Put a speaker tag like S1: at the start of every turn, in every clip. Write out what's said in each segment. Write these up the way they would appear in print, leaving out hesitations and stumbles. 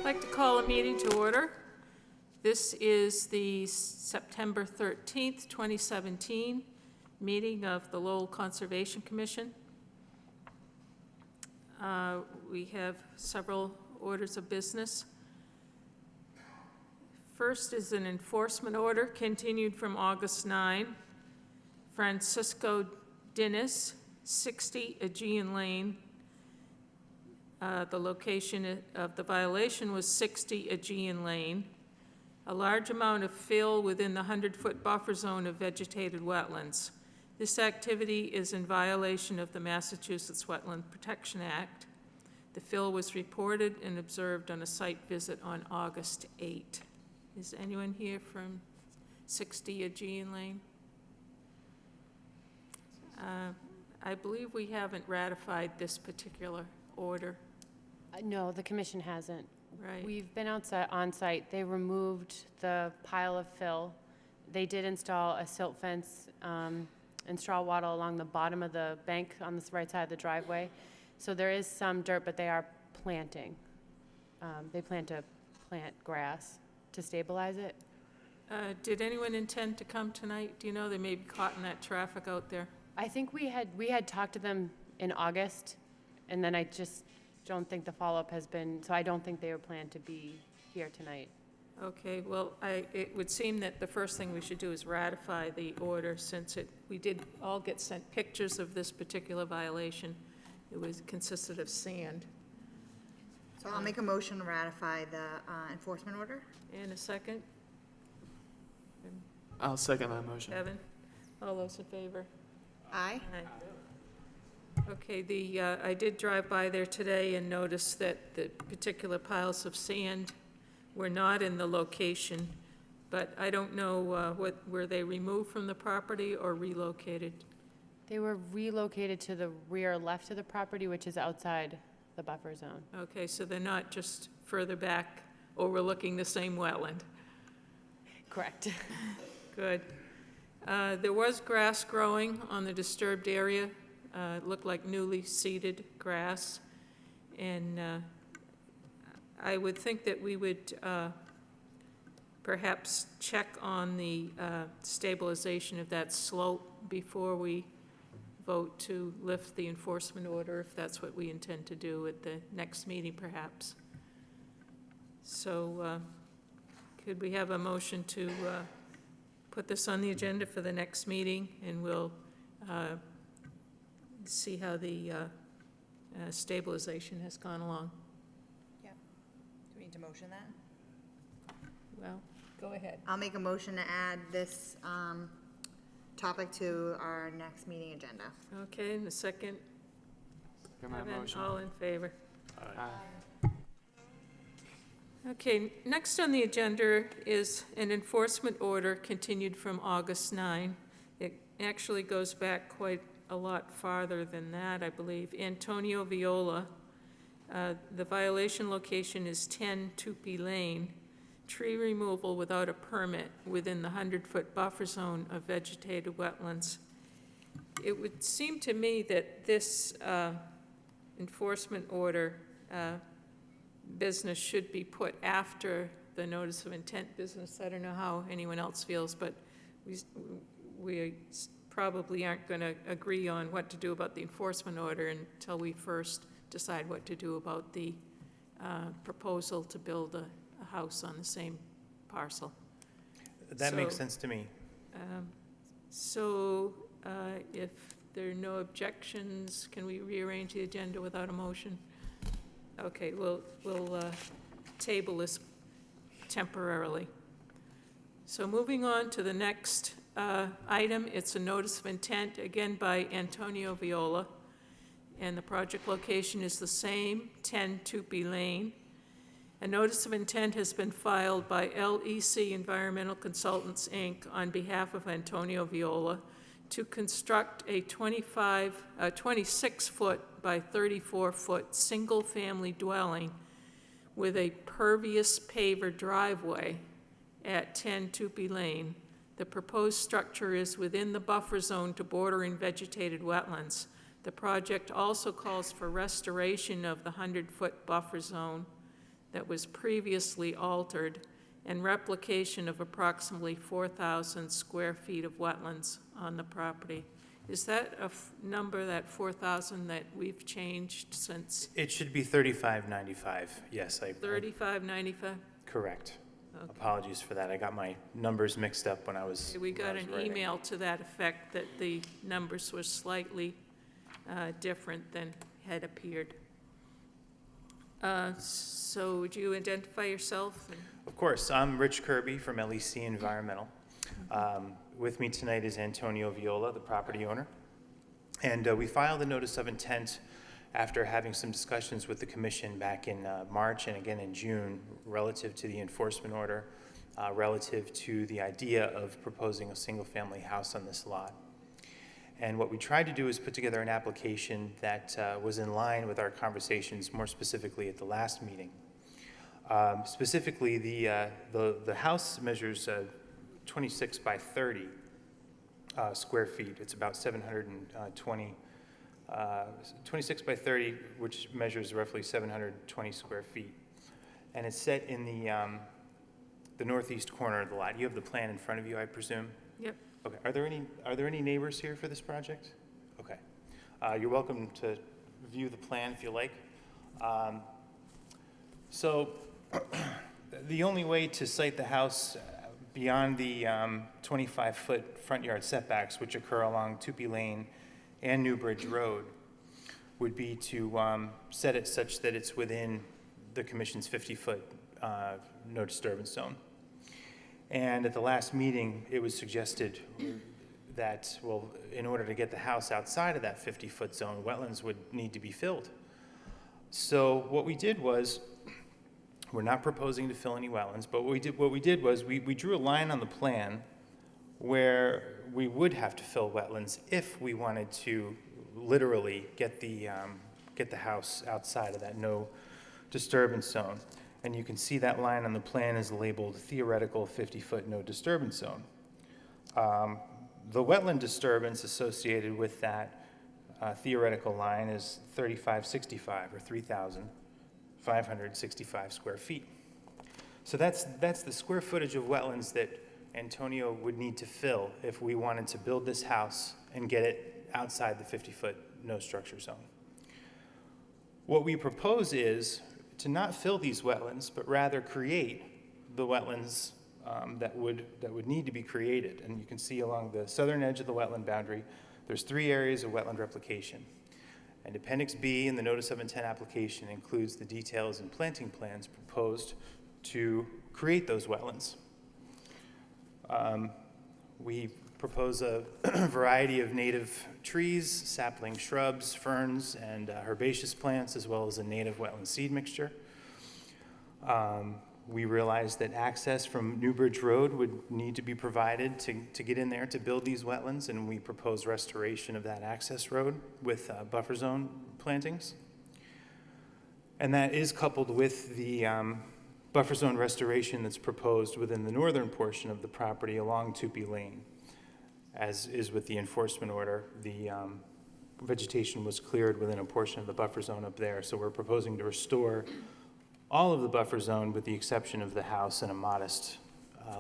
S1: I'd like to call a meeting to order. This is the September 13th, 2017 meeting of the Lowell Conservation Commission. We have several orders of business. First is an enforcement order continued from August 9. Francisco Dinis, 60 Aegean Lane. The location of the violation was 60 Aegean Lane. A large amount of fill within the 100-foot buffer zone of vegetated wetlands. This activity is in violation of the Massachusetts Wetland Protection Act. The fill was reported and observed on a site visit on August 8. Is anyone here from 60 Aegean Lane? I believe we haven't ratified this particular order.
S2: No, the commission hasn't.
S1: Right.
S2: We've been outside, on site. They removed the pile of fill. They did install a silt fence and straw wattle along the bottom of the bank on the right side of the driveway. So there is some dirt, but they are planting. They plan to plant grass to stabilize it.
S1: Did anyone intend to come tonight? Do you know? They may be caught in that traffic out there.
S2: I think we had talked to them in August, and then I just don't think the follow-up has been, so I don't think they were planned to be here tonight.
S1: Okay, well, it would seem that the first thing we should do is ratify the order, since we did all get sent pictures of this particular violation. It consisted of sand.
S3: So I'll make a motion to ratify the enforcement order.
S1: And a second?
S4: I'll second that motion.
S1: Evan? All those in favor?
S3: Aye.
S1: Aye. Okay, I did drive by there today and noticed that the particular piles of sand were not in the location, but I don't know, were they removed from the property or relocated?
S2: They were relocated to the rear left of the property, which is outside the buffer zone.
S1: Okay, so they're not just further back overlooking the same wetland.
S2: Correct.
S1: Good. There was grass growing on the disturbed area. It looked like newly seeded grass. And I would think that we would perhaps check on the stabilization of that slope before we vote to lift the enforcement order, if that's what we intend to do at the next meeting, perhaps. So could we have a motion to put this on the agenda for the next meeting, and we'll see how the stabilization has gone along?
S3: Yep. Do we need to motion that?
S1: Well, go ahead.
S3: I'll make a motion to add this topic to our next meeting agenda.
S1: Okay, and the second?
S4: Second that
S1: Evan,
S4: motion.
S1: all in favor?
S4: Aye.
S1: Okay, next on the agenda is an enforcement order continued from August 9. It actually goes back quite a lot farther than that, I believe. Antonio Viola. The violation location is 10 Tupee Lane. Tree removal without a permit within the 100-foot buffer zone of vegetated wetlands. It would seem to me that this enforcement order business should be put after the notice of intent business. I don't know how anyone else feels, but we probably aren't going to agree on what to do about the enforcement order until we first decide what to do about the proposal to build a house on the same parcel.
S5: That makes sense to me.
S1: So if there are no objections, can we rearrange the agenda without a motion? Okay, we'll table this temporarily. So moving on to the next item, it's a notice of intent, again by Antonio Viola, and the project location is the same, 10 Tupee Lane. A notice of intent has been filed by LEC Environmental Consultants, Inc. on behalf of Antonio Viola to construct a 26-foot by 34-foot single-family dwelling with a pervious paver driveway at 10 Tupee Lane. The proposed structure is within the buffer zone to bordering vegetated wetlands. The project also calls for restoration of the 100-foot buffer zone. that was previously altered and replication of approximately 4,000 square feet of wetlands on the property. Is that a number, that 4,000, that we've changed since
S5: It should be 3595, yes, I.
S1: 3595?
S5: Correct.
S1: Okay.
S5: Apologies for that, I got my numbers mixed up when I was.
S1: We got
S5: when I
S1: an
S5: was writing.
S1: email to that effect, that the numbers were slightly different than had appeared. So would you identify yourself?
S5: Of course, I'm Rich Kirby from LEC Environmental. With me tonight is Antonio Viola, the property owner. And we filed a notice of intent after having some discussions with the commission back in March and again in June relative to the enforcement order, relative to the idea of proposing a single-family house on this lot. And what we tried to do is put together an application that was in line with our conversations, more specifically at the last meeting. Specifically, the house measures 26 by 30 square feet. It's about 720, 26 by 30, which measures roughly 720 square feet. And it's set in the northeast corner of the lot. You have the plan in front of you, I presume?
S1: Yep.
S5: Okay. Are there any neighbors here for this project? Okay. You're welcome to view the plan if you like. So the only way to site the house beyond the 25-foot front yard setbacks, which occur along Tupee Lane and New Bridge Road, would be to set it such that it's within the commission's 50-foot no disturbance zone. And at the last meeting, it was suggested that, well, in order to get the house outside of that 50-foot zone, wetlands would need to be filled. So what we did was, we're not proposing to fill any wetlands, but what we did was we drew a line on the plan where we would have to fill wetlands if we wanted to literally get the house outside of that no disturbance zone. And you can see that line on the plan is labeled theoretical 50-foot no disturbance zone. The wetland disturbance associated with that theoretical line is 3565 or 3,565 square feet. So that's the square footage of wetlands that Antonio would need to fill if we wanted to build this house and get it outside the 50-foot no structure zone. What we propose is to not fill these wetlands, but rather create the wetlands that would need to be created. And you can see along the southern edge of the wetland boundary, there's 3 areas of wetland replication. And Appendix B in the Notice of Intent application includes the details and planting plans proposed to create those wetlands. We propose a variety of native trees, sapling shrubs, ferns, and herbaceous plants, as well as a native wetland seed mixture. We realized that access from Newbridge Road would need to be provided to get in there to build these wetlands, and we propose restoration of that access road with buffer zone plantings. And that is coupled with the buffer zone restoration that's proposed within the northern portion of the property along Tupee Lane. As is with the enforcement order, the vegetation was cleared within a portion of the buffer zone up there, so we're proposing to restore all of the buffer zone with the exception of the house and a modest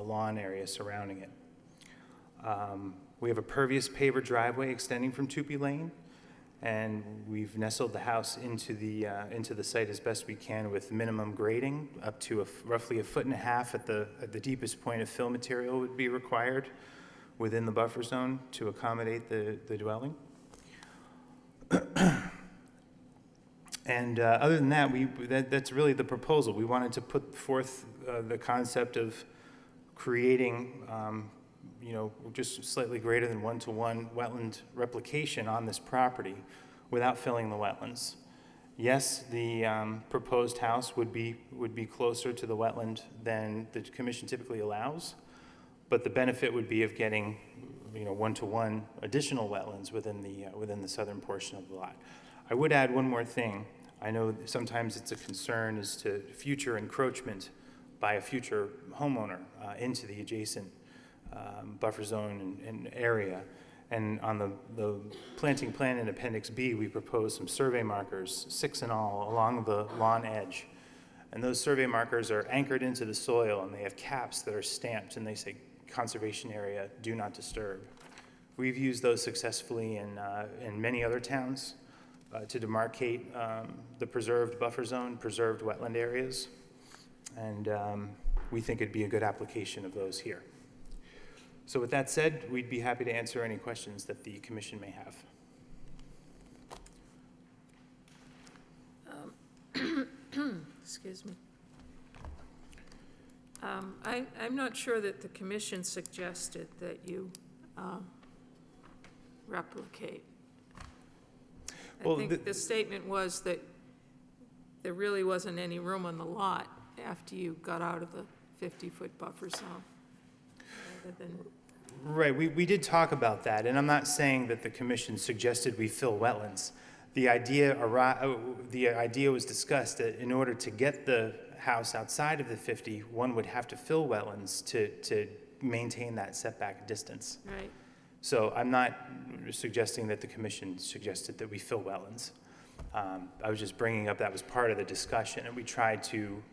S5: lawn area surrounding it. We have a pervious paver driveway extending from Tupee Lane, and we've nestled the house into the site as best we can with minimum grading up to roughly 1.5 feet at the deepest point of fill material would be required within the buffer zone to accommodate the dwelling. And other than that, that's really the proposal. We wanted to put forth the concept of creating, just slightly greater than 1-to-1 wetland replication on this property without filling the wetlands. Yes, the proposed house would be closer to the wetland than the commission typically allows, but the benefit would be of getting, 1-to-1 additional wetlands within the southern portion of the lot. I would add one more thing. I know sometimes it's a concern as to future encroachment by a future homeowner into the adjacent buffer zone and area. And on the planting plan in Appendix B, we propose some survey markers, 6 in all, along the lawn edge, And those survey markers are anchored into the soil, and they have caps that are stamped, and they say conservation area, do not disturb. We've used those successfully in many other towns to demarcate the preserved buffer zone, preserved wetland areas, and we think it'd be a good application of those here. So with that said, we'd be happy to answer any questions that the commission may have.
S1: Excuse me. I'm not sure that the commission suggested that you replicate. I
S5: Well,
S1: think the statement was that there really wasn't any room on the lot after you got out of the 50-foot buffer zone. Rather than,
S5: Right, we did talk about that, and I'm not saying that the commission suggested we fill wetlands. The idea was discussed that in order to get the house outside of the 50, one would have to fill wetlands to maintain that setback distance.
S1: right,
S5: So I'm not suggesting that the commission suggested that we fill wetlands. I was just bringing up that was part of the discussion, and we tried to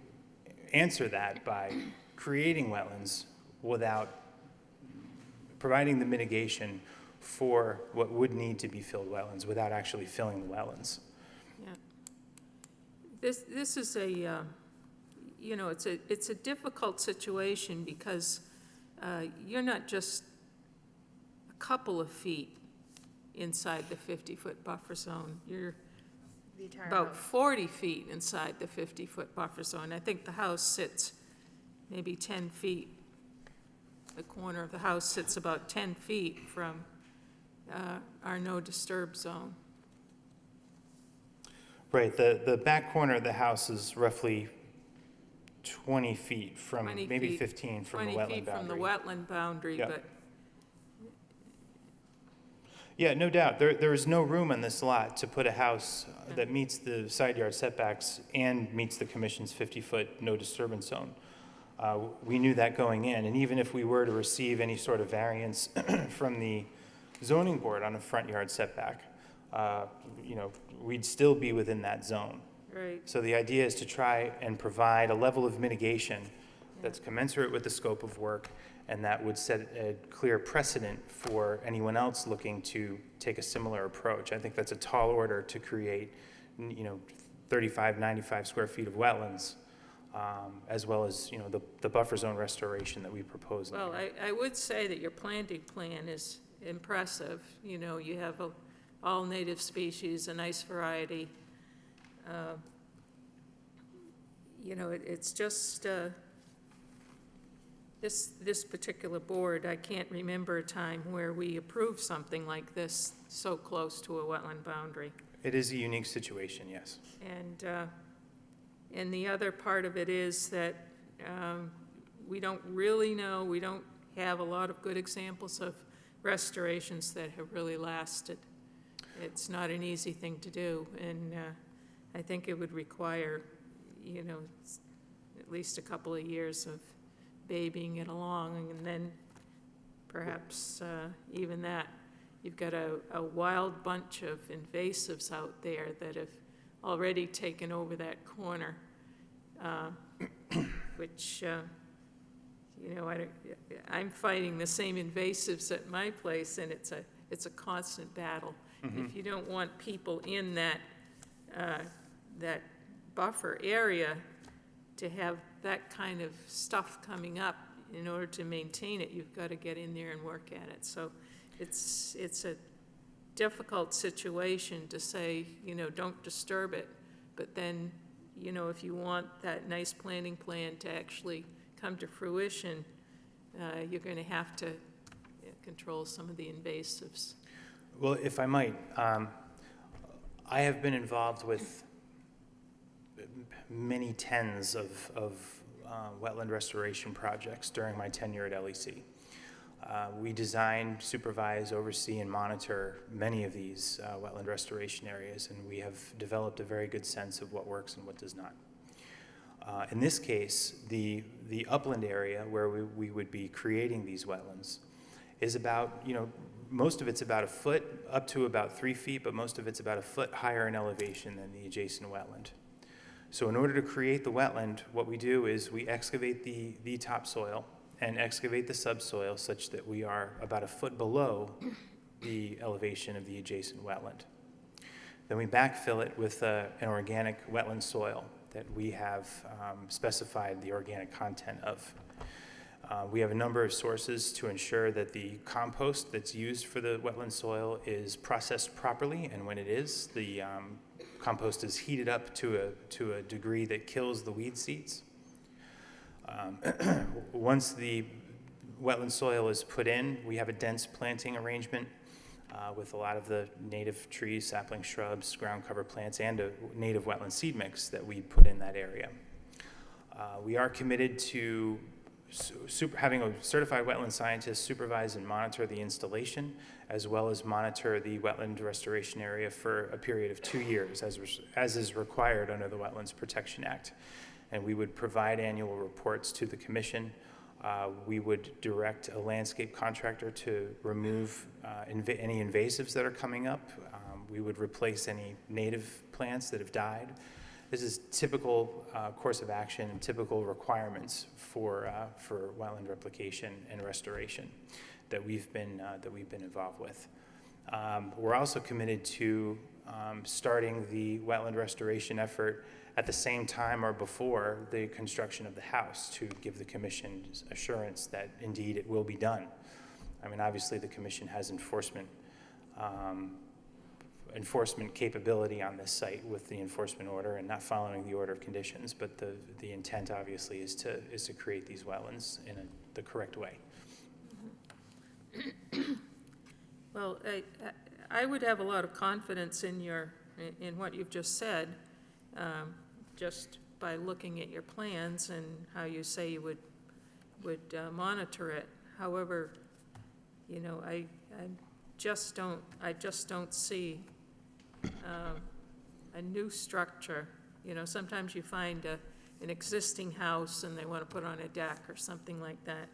S5: answer that by creating wetlands without providing the mitigation for what would need to be filled wetlands without actually filling the wetlands.
S1: yeah. This is a, you know, it's a difficult situation because you're not just a couple of feet inside the 50-foot buffer zone. You're
S3: The entire
S1: about
S3: house.
S1: 40 feet inside the 50-foot buffer zone. I think the house sits maybe 10 feet. The corner of the house sits about 10 feet from our no disturb zone.
S5: Right, the back corner of the house is roughly 20 feet from,
S1: 20
S5: maybe
S1: feet-
S5: 15 from the
S1: 20
S5: wetland
S1: feet from the
S5: boundary.
S1: wetland boundary,
S5: Yep.
S1: but,
S5: Yeah, no doubt. There is no room on this lot to put a house that meets the side yard setbacks and meets the commission's 50-foot no disturbance zone. We knew that going in, and even if we were to receive any sort of variance from the zoning board on a front yard setback, you know, we'd still be within that zone.
S1: right,
S5: So the idea is to try and provide a level of mitigation that's commensurate with the scope of work, and that would set a clear precedent for anyone else looking to take a similar approach. I think that's a tall order to create, you know, 35, 95 square feet of wetlands, as well as, you know, the buffer zone restoration that we propose. in
S1: well,
S5: here.
S1: I would say that your planting plan is impressive. You know, you have all native species, a nice variety. You know, it's just, this particular board, I can't remember a time where we approved something like this so close to a wetland boundary.
S5: It is a unique situation, yes.
S1: And the other part of it is that we don't really know, we don't have a lot of good examples of restorations that have really lasted. It's not an easy thing to do, and I think it would require, you know, at least a couple of years of babying it along, and then perhaps even that. You've got a wild bunch of invasives out there that have already taken over that corner, which, you know, I'm fighting the same invasives at my place, and it's a constant battle. If you don't want people in that buffer area to have that kind of stuff coming up, in order to maintain it, you've got to get in there and work at it. So it's a difficult situation to say, you know, don't disturb it, but then, you know, if you want that nice planting plan to actually come to fruition, you're going to have to control some of the invasives.
S5: Well, if I might, I have been involved with many tens of wetland restoration projects during my tenure at LEC. We design, supervise, oversee, and monitor many of these wetland restoration areas, and we have developed a very good sense of what works and what does not. In this case, the upland area where we would be creating these wetlands is about, you know, most of it's about a foot, up to about 3 feet, but most of it's about a foot higher in elevation than the adjacent wetland. So in order to create the wetland, what we do is we excavate the topsoil and excavate the subsoil such that we are about a foot below the elevation of the adjacent wetland. Then we backfill it with an organic wetland soil that we have specified the organic content of. We have a number of sources to ensure that the compost that's used for the wetland soil is processed properly, and when it is, the compost is heated up to a degree that kills the weed seeds. Once the wetland soil is put in, we have a dense planting arrangement with a lot of the native trees, sapling shrubs, ground cover plants, and a native wetland seed mix that we put in that area. We are committed to having a certified wetland scientist supervise and monitor the installation, as well as monitor the wetland restoration area for a period of 2 years, as is required under the Wetlands Protection Act. And we would provide annual reports to the commission. We would direct a landscape contractor to remove any invasives that are coming up. We would replace any native plants that have died. This is typical course of action and typical requirements for wetland replication and restoration that we've been involved with. We're also committed to starting the wetland restoration effort at the same time or before the construction of the house to give the commission assurance that indeed it will be done. I mean, obviously the commission has enforcement capability on this site with the enforcement order and not following the order of conditions, but the intent obviously is to create these wetlands in the correct way.
S1: Well, I would have a lot of confidence in what you've just said, just by looking at your plans and how you say you would monitor it. However, you know, I just don't see a new structure. You know, sometimes you find an existing house and they want to put on a deck or something like that.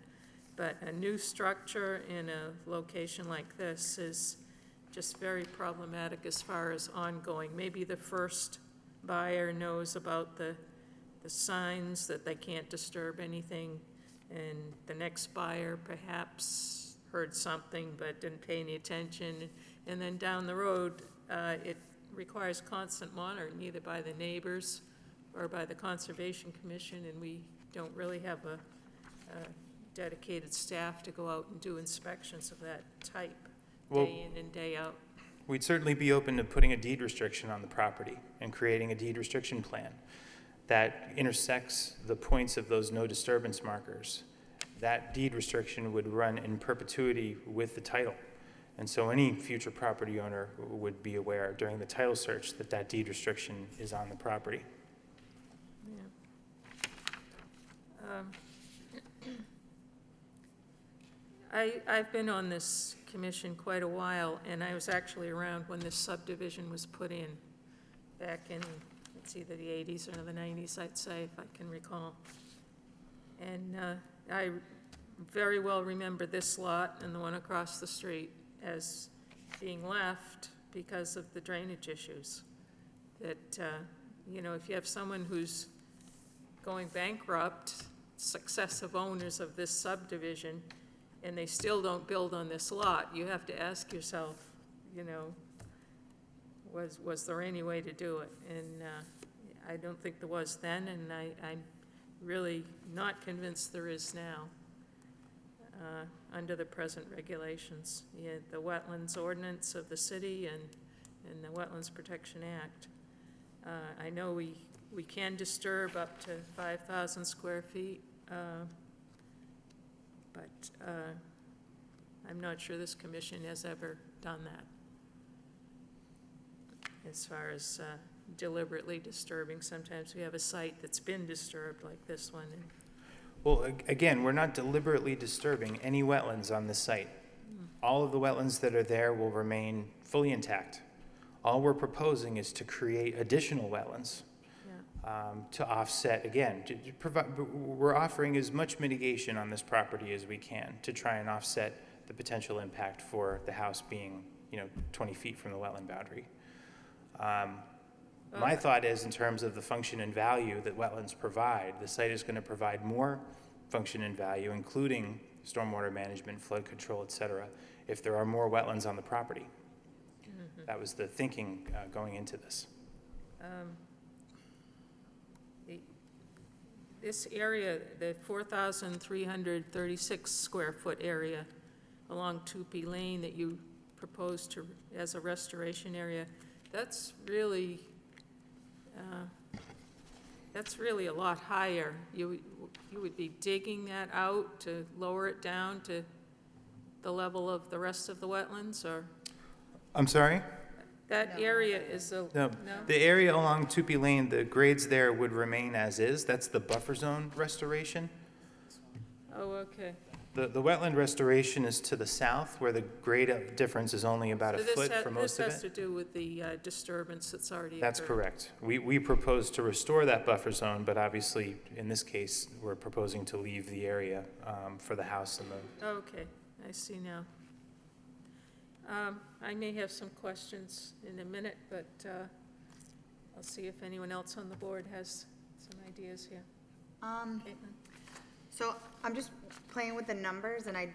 S1: But a new structure in a location like this is just very problematic as far as ongoing. Maybe the first buyer knows about the signs that they can't disturb anything, and the next buyer perhaps heard something but didn't pay any attention. And then down the road, it requires constant monitoring, either by the neighbors or by the Conservation Commission, and we don't really have a dedicated staff to go out and do inspections of that type,
S5: Well,
S1: day in and day out.
S5: we'd certainly be open to putting a deed restriction on the property and creating a deed restriction plan that intersects the points of those no disturbance markers. That deed restriction would run in perpetuity with the title. And so any future property owner would be aware during the title search that that deed restriction is on the property.
S1: Yeah. I've been on this commission quite a while, and I was actually around when this subdivision was put in back in, it's either the 80s or the 90s, I'd say, if I can recall. And I very well remember this lot and the one across the street as being left because of the drainage issues. That, you know, if you have someone who's going bankrupt, successive owners of this subdivision, and they still don't build on this lot, you have to ask yourself, you know, was there any way to do it? And I don't think there was then, and I'm really not convinced there is now under the present regulations. Yeah, the Wetlands Ordinance of the city and the Wetlands Protection Act. I know we can disturb up to 5,000 square feet, but I'm not sure this commission has ever done that as far as deliberately disturbing. Sometimes we have a site that's been disturbed like this one. And
S5: Well, again, we're not deliberately disturbing any wetlands on this site. All of the wetlands that are there will remain fully intact. All we're proposing is to create additional wetlands to offset, again, to provide, we're offering as much mitigation on this property as we can to try and offset the potential impact for the house being, 20 feet from the wetland boundary. My thought is, in terms of the function and value that wetlands provide, the site is going to provide more function and value, including stormwater management, flood control, et cetera, if there are more wetlands on the property. That was the thinking going into this.
S1: This area, the 4,336 square foot area along Tupi Lane that you proposed to, as a restoration area, that's really a lot higher. You would be digging that out to lower it down to the level of the rest of the wetlands, or?
S5: I'm sorry?
S1: That area is a,
S5: No,
S1: no?
S5: the area along Tupi Lane, the grades there would remain as is. That's the buffer zone restoration.
S1: Oh, okay.
S5: The wetland restoration is to the south, where the grade difference is only about a
S1: So this
S5: foot
S1: ha-
S5: for most of
S1: This has to
S5: it.
S1: do with the disturbance that's already occurred.
S5: That's correct. We propose to restore that buffer zone, but obviously, in this case, we're proposing to leave the area for the house and the,
S1: Okay, I see now. I may have some questions in a minute, but I'll see if anyone else on the board has some ideas here. Caitlin?
S3: So I'm just playing with the numbers, and I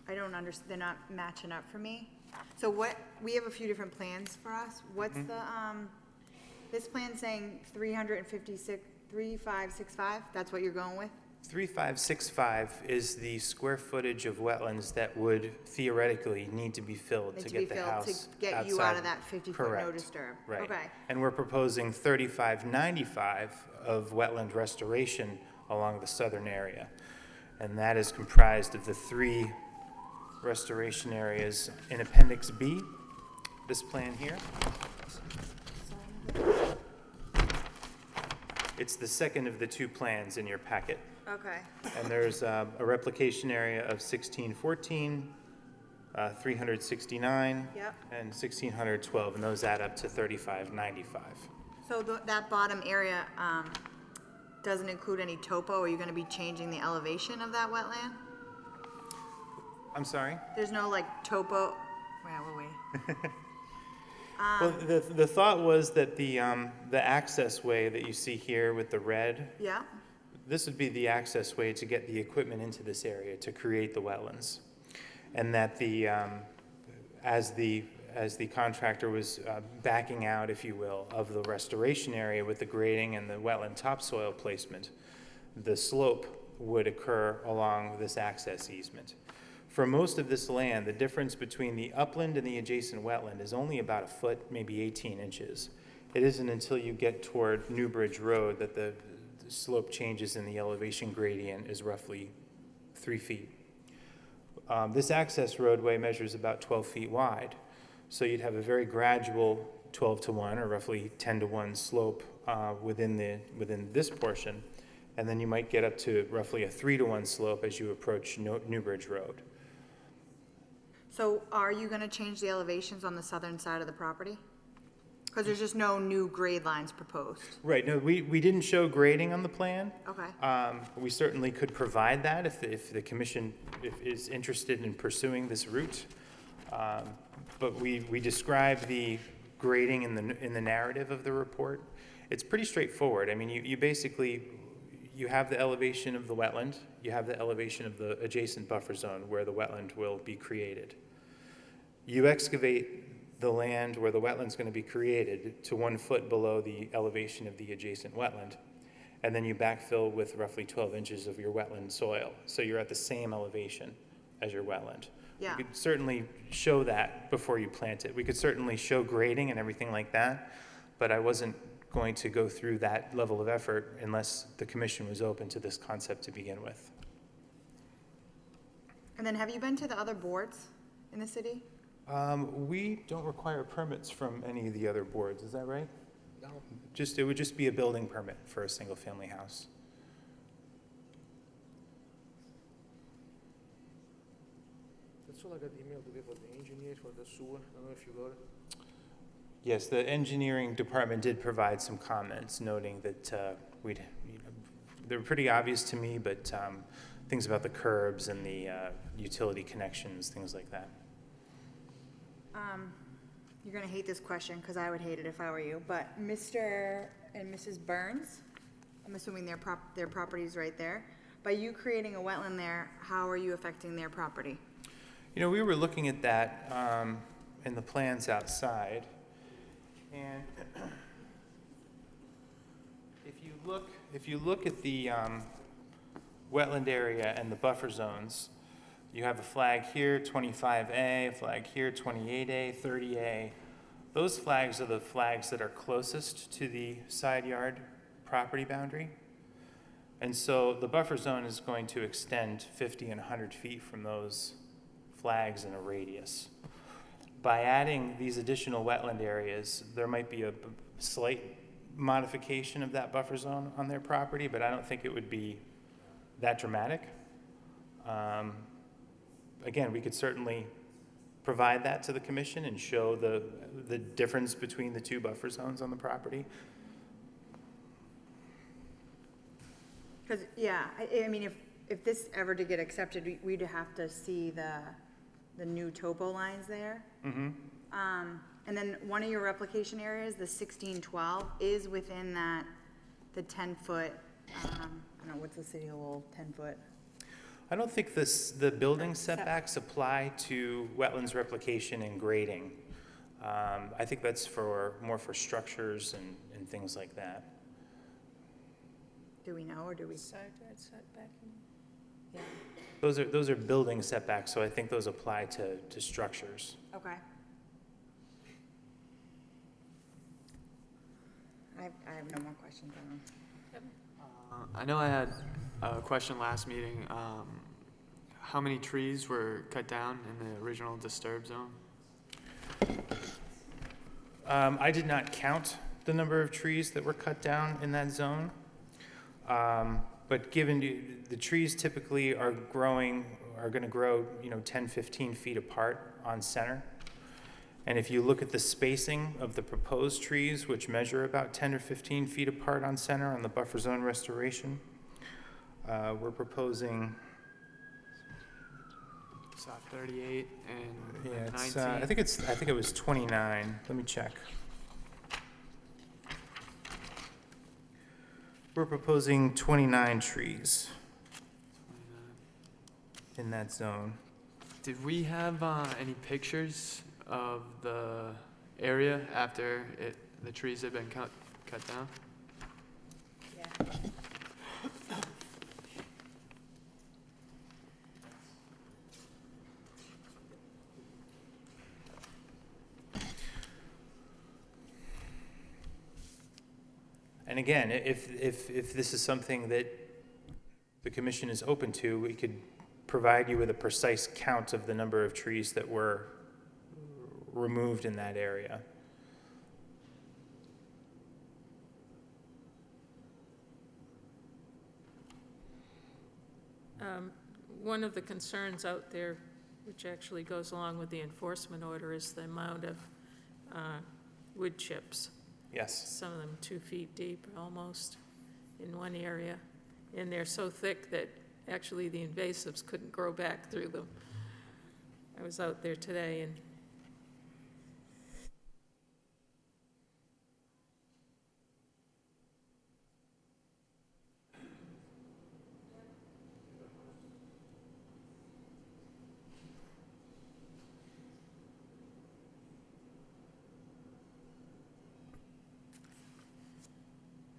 S3: don't understand, they're not matching up for me. So we have a few different plans for us. What's this plan saying 3565, that's what you're going with?
S5: 3565 is the square footage of wetlands that would theoretically need to be filled to get the house
S3: To get you out of that 50-foot no
S5: Correct.
S3: disturb?
S5: Right.
S3: Okay.
S5: And we're proposing 3595 of wetland restoration along the southern area. And that is comprised of the 3 restoration areas in Appendix B, this plan here. It's the second of the 2 plans in your packet.
S3: Okay.
S5: And there's a replication area of 1614, 369,
S3: Yep.
S5: and 1612, and those add up to 3595.
S3: So that bottom area doesn't include any topo? Are you going to be changing the elevation of that wetland?
S5: I'm sorry?
S3: There's no like topo, we're waiting.
S5: Well, the thought was that the access way that you see here with the red,
S3: Yeah,
S5: this would be the access way to get the equipment into this area to create the wetlands. And that as the contractor was backing out, if you will, of the restoration area with the grading and the wetland topsoil placement, the slope would occur along this access easement. For most of this land, the difference between the upland and the adjacent wetland is only about a foot, maybe 18 inches. It isn't until you get toward Newbridge Road that the slope changes in the elevation gradient is roughly 3 feet. This access roadway measures about 12 feet wide. So you'd have a very gradual 12-to-1 or roughly 10-to-1 slope within this portion. And then you might get up to roughly a 3-to-1 slope as you approach Newbridge Road.
S3: so are you going to change the elevations on the southern side of the property? Because there's just no new grade lines proposed.
S5: Right, no, we didn't show grading on the plan.
S3: Okay.
S5: We certainly could provide that if the commission is interested in pursuing this route. But we describe the grading in the narrative of the report. It's pretty straightforward. I mean, you basically, you have the elevation of the wetland, you have the elevation of the adjacent buffer zone where the wetland will be created. You excavate the land where the wetland's going to be created to 1 foot below the elevation of the adjacent wetland. And then you backfill with roughly 12 inches of your wetland soil. So you're at the same elevation as your wetland.
S3: Yeah.
S5: We could certainly show that before you plant it. We could certainly show grading and everything like that, but I wasn't going to go through that level of effort unless the commission was open to this concept to begin with.
S3: And then have you been to the other boards in the city?
S5: We don't require permits from any of the other boards, is that right? No. It would just be a building permit for a single-family house.
S6: That's all I got emailed today for the engineers for the sewer. I don't know if you got it.
S5: Yes, the engineering department did provide some comments noting that they were pretty obvious to me, but things about the curbs and the utility connections, things like that.
S3: You're gonna hate this question, because I would hate it if I were you, but Mr. and Mrs. Burns, I'm assuming their property's right there. By you creating a wetland there, how are you affecting their property?
S5: You know, we were looking at that in the plans outside, and if you look at the wetland area and the buffer zones, you have a flag here, 25A, a flag here, 28A, 30A. Those flags are the flags that are closest to the side yard property boundary. And so the buffer zone is going to extend 50 and 100 feet from those flags in a radius. By adding these additional wetland areas, there might be a slight modification of that buffer zone on their property, but I don't think it would be that dramatic. Again, we could certainly provide that to the commission and show the difference between the two buffer zones on the property.
S3: Because, yeah, I mean, if this ever did get accepted, we'd have to see the new topo lines there.
S5: Mm-hmm.
S3: And then one of your replication areas, the 1612, is within that, the 10-foot, I don't know, what's the city of Lowell, 10-foot?
S5: I don't think the building setbacks apply to wetlands replication and grading. I think that's more for structures and things like that.
S3: Do we know, or do we?
S1: Side yard setback.
S3: Yeah,
S5: Those are building setbacks, so I think those apply to structures.
S3: okay. I have no more questions on them.
S4: I know I had a question last meeting. How many trees were cut down in the original disturb zone?
S5: I did not count the number of trees that were cut down in that zone. But given the trees typically are going to grow, 10, 15 feet apart on center. And if you look at the spacing of the proposed trees, which measure about 10 or 15 feet apart on center on the buffer zone restoration, we're proposing.
S4: Saw 38 and
S5: Yeah,
S4: 19.
S5: I think it was 29. Let me check. We're proposing 29 trees
S4: 29.
S5: in that zone.
S4: Did we have any pictures of the area after the trees had been cut down?
S3: Yeah.
S5: And again, if this is something that the commission is open to, we could provide you with a precise count of the number of trees that were removed in that area.
S1: One of the concerns out there, which actually goes along with the enforcement order, is the amount of wood chips.
S5: Yes.
S1: Some of them 2 feet deep almost in one area. And they're so thick that actually the invasives couldn't grow back through them. I was out there today and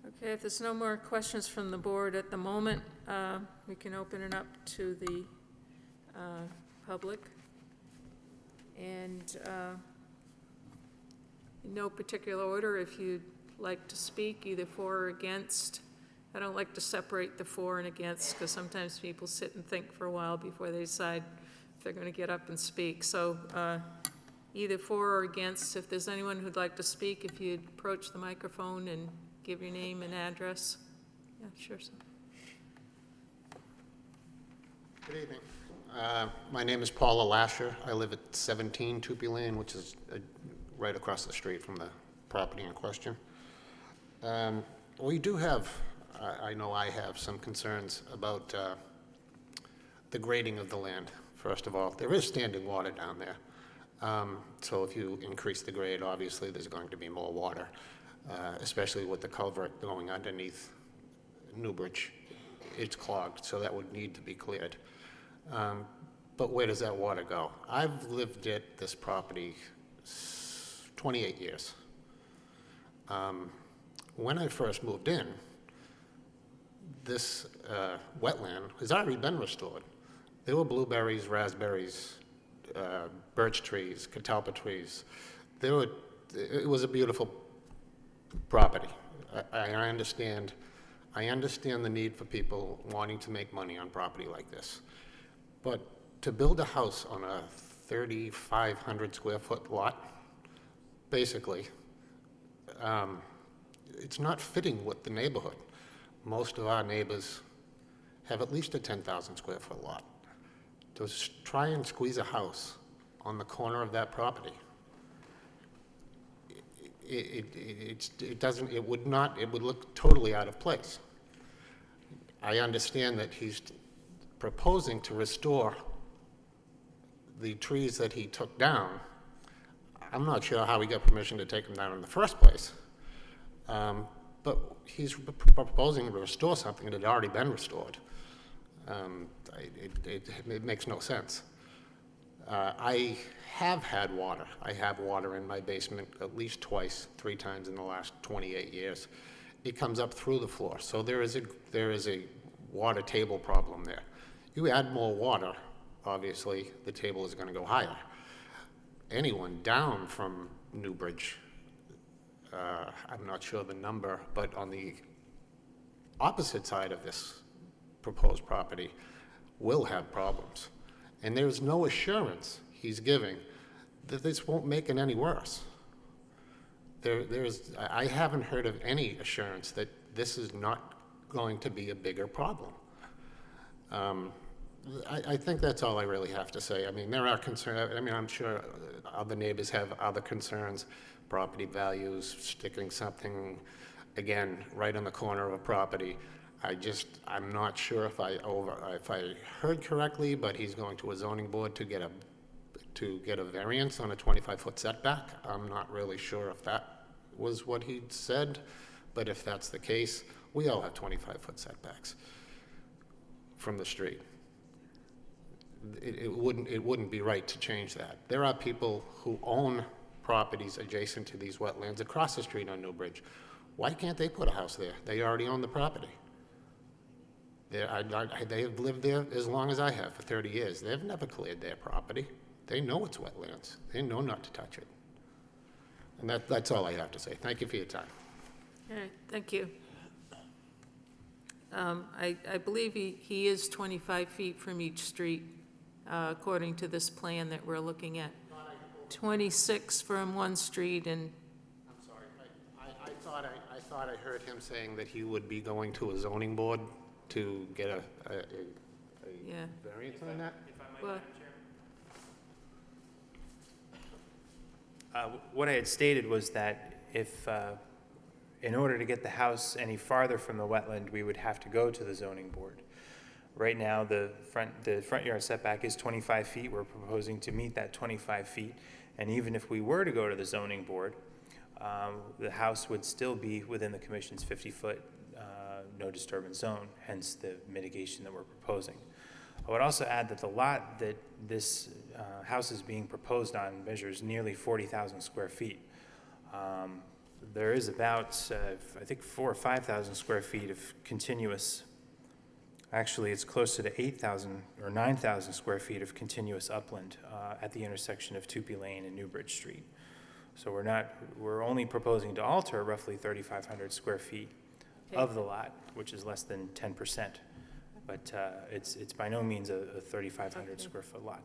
S1: okay, if there's no more questions from the board at the moment, we can open it up to the public. And in no particular order, if you'd like to speak, either for or against. I don't like to separate the for and against, because sometimes people sit and think for a while before they decide if they're going to get up and speak. So either for or against. If there's anyone who'd like to speak, if you'd approach the microphone and give your name and address. Yeah, sure. So.
S7: Good evening. My name is Paula Lasher. I live at 17 Tupee Lane, which is right across the street from the property in question. We do have, I know I have some concerns about the grading of the land, first of all. There is standing water down there. So if you increase the grade, obviously there's going to be more water, especially with the culvert going underneath Newbridge. It's clogged, so that would need to be cleared. But where does that water go? I've lived at this property 28 years. When I first moved in, this wetland has already been restored. There were blueberries, raspberries, birch trees, catalpa trees. It was a beautiful property. I understand the need for people wanting to make money on property like this. But to build a house on a 3,500 square foot lot, basically, it's not fitting with the neighborhood. Most of our neighbors have at least a 10,000 square foot lot. To try and squeeze a house on the corner of that property, it would look totally out of place. I understand that he's proposing to restore the trees that he took down. I'm not sure how he got permission to take them down in the first place. But he's proposing to restore something that had already been restored. It makes no sense. I have had water. I have water in my basement at least twice, 3 times in the last 28 years. It comes up through the floor, so there is a water table problem there. You add more water, obviously, the table is going to go higher. Anyone down from Newbridge, I'm not sure the number, but on the opposite side of this proposed property will have problems. And there's no assurance he's giving that this won't make it any worse. I haven't heard of any assurance that this is not going to be a bigger problem. I think that's all I really have to say. I mean, there are concerns. I mean, I'm sure other neighbors have other concerns, property values, sticking something, again, right on the corner of a property. I'm not sure if I heard correctly, but he's going to a zoning board to get a variance on a 25-foot setback. I'm not really sure if that was what he said, but if that's the case, we all have 25-foot setbacks from the street. It wouldn't be right to change that. There are people who own properties adjacent to these wetlands across the street on Newbridge. Why can't they put a house there? They already own the property. They have lived there as long as I have, for 30 years. They've never cleared their property. They know it's wetlands. They know not to touch it. And that's all I have to say. Thank you for your time.
S1: All right, thank you. I believe he is 25 feet from each street, according to this plan that we're looking at. 26 from one street and...
S7: I'm sorry. I thought I heard him saying that he would be going to a zoning board to get a
S1: Yeah.
S7: variance on that?
S1: Well,
S5: What I had stated was that if, in order to get the house any farther from the wetland, we would have to go to the zoning board. Right now, the front yard setback is 25 feet. We're proposing to meet that 25 feet. And even if we were to go to the zoning board, the house would still be within the commission's 50-foot no disturbance zone, hence the mitigation that we're proposing. I would also add that the lot that this house is being proposed on measures nearly 40,000 square feet. There is about, I think, 4,000 or 5,000 square feet of continuous, actually it's closer to 8,000 or 9,000 square feet of continuous upland at the intersection of Tupee Lane and Newbridge Street. So we're only proposing to alter roughly 3,500 square feet of the lot, which is less than 10%. But it's by no means a 3,500 square foot lot.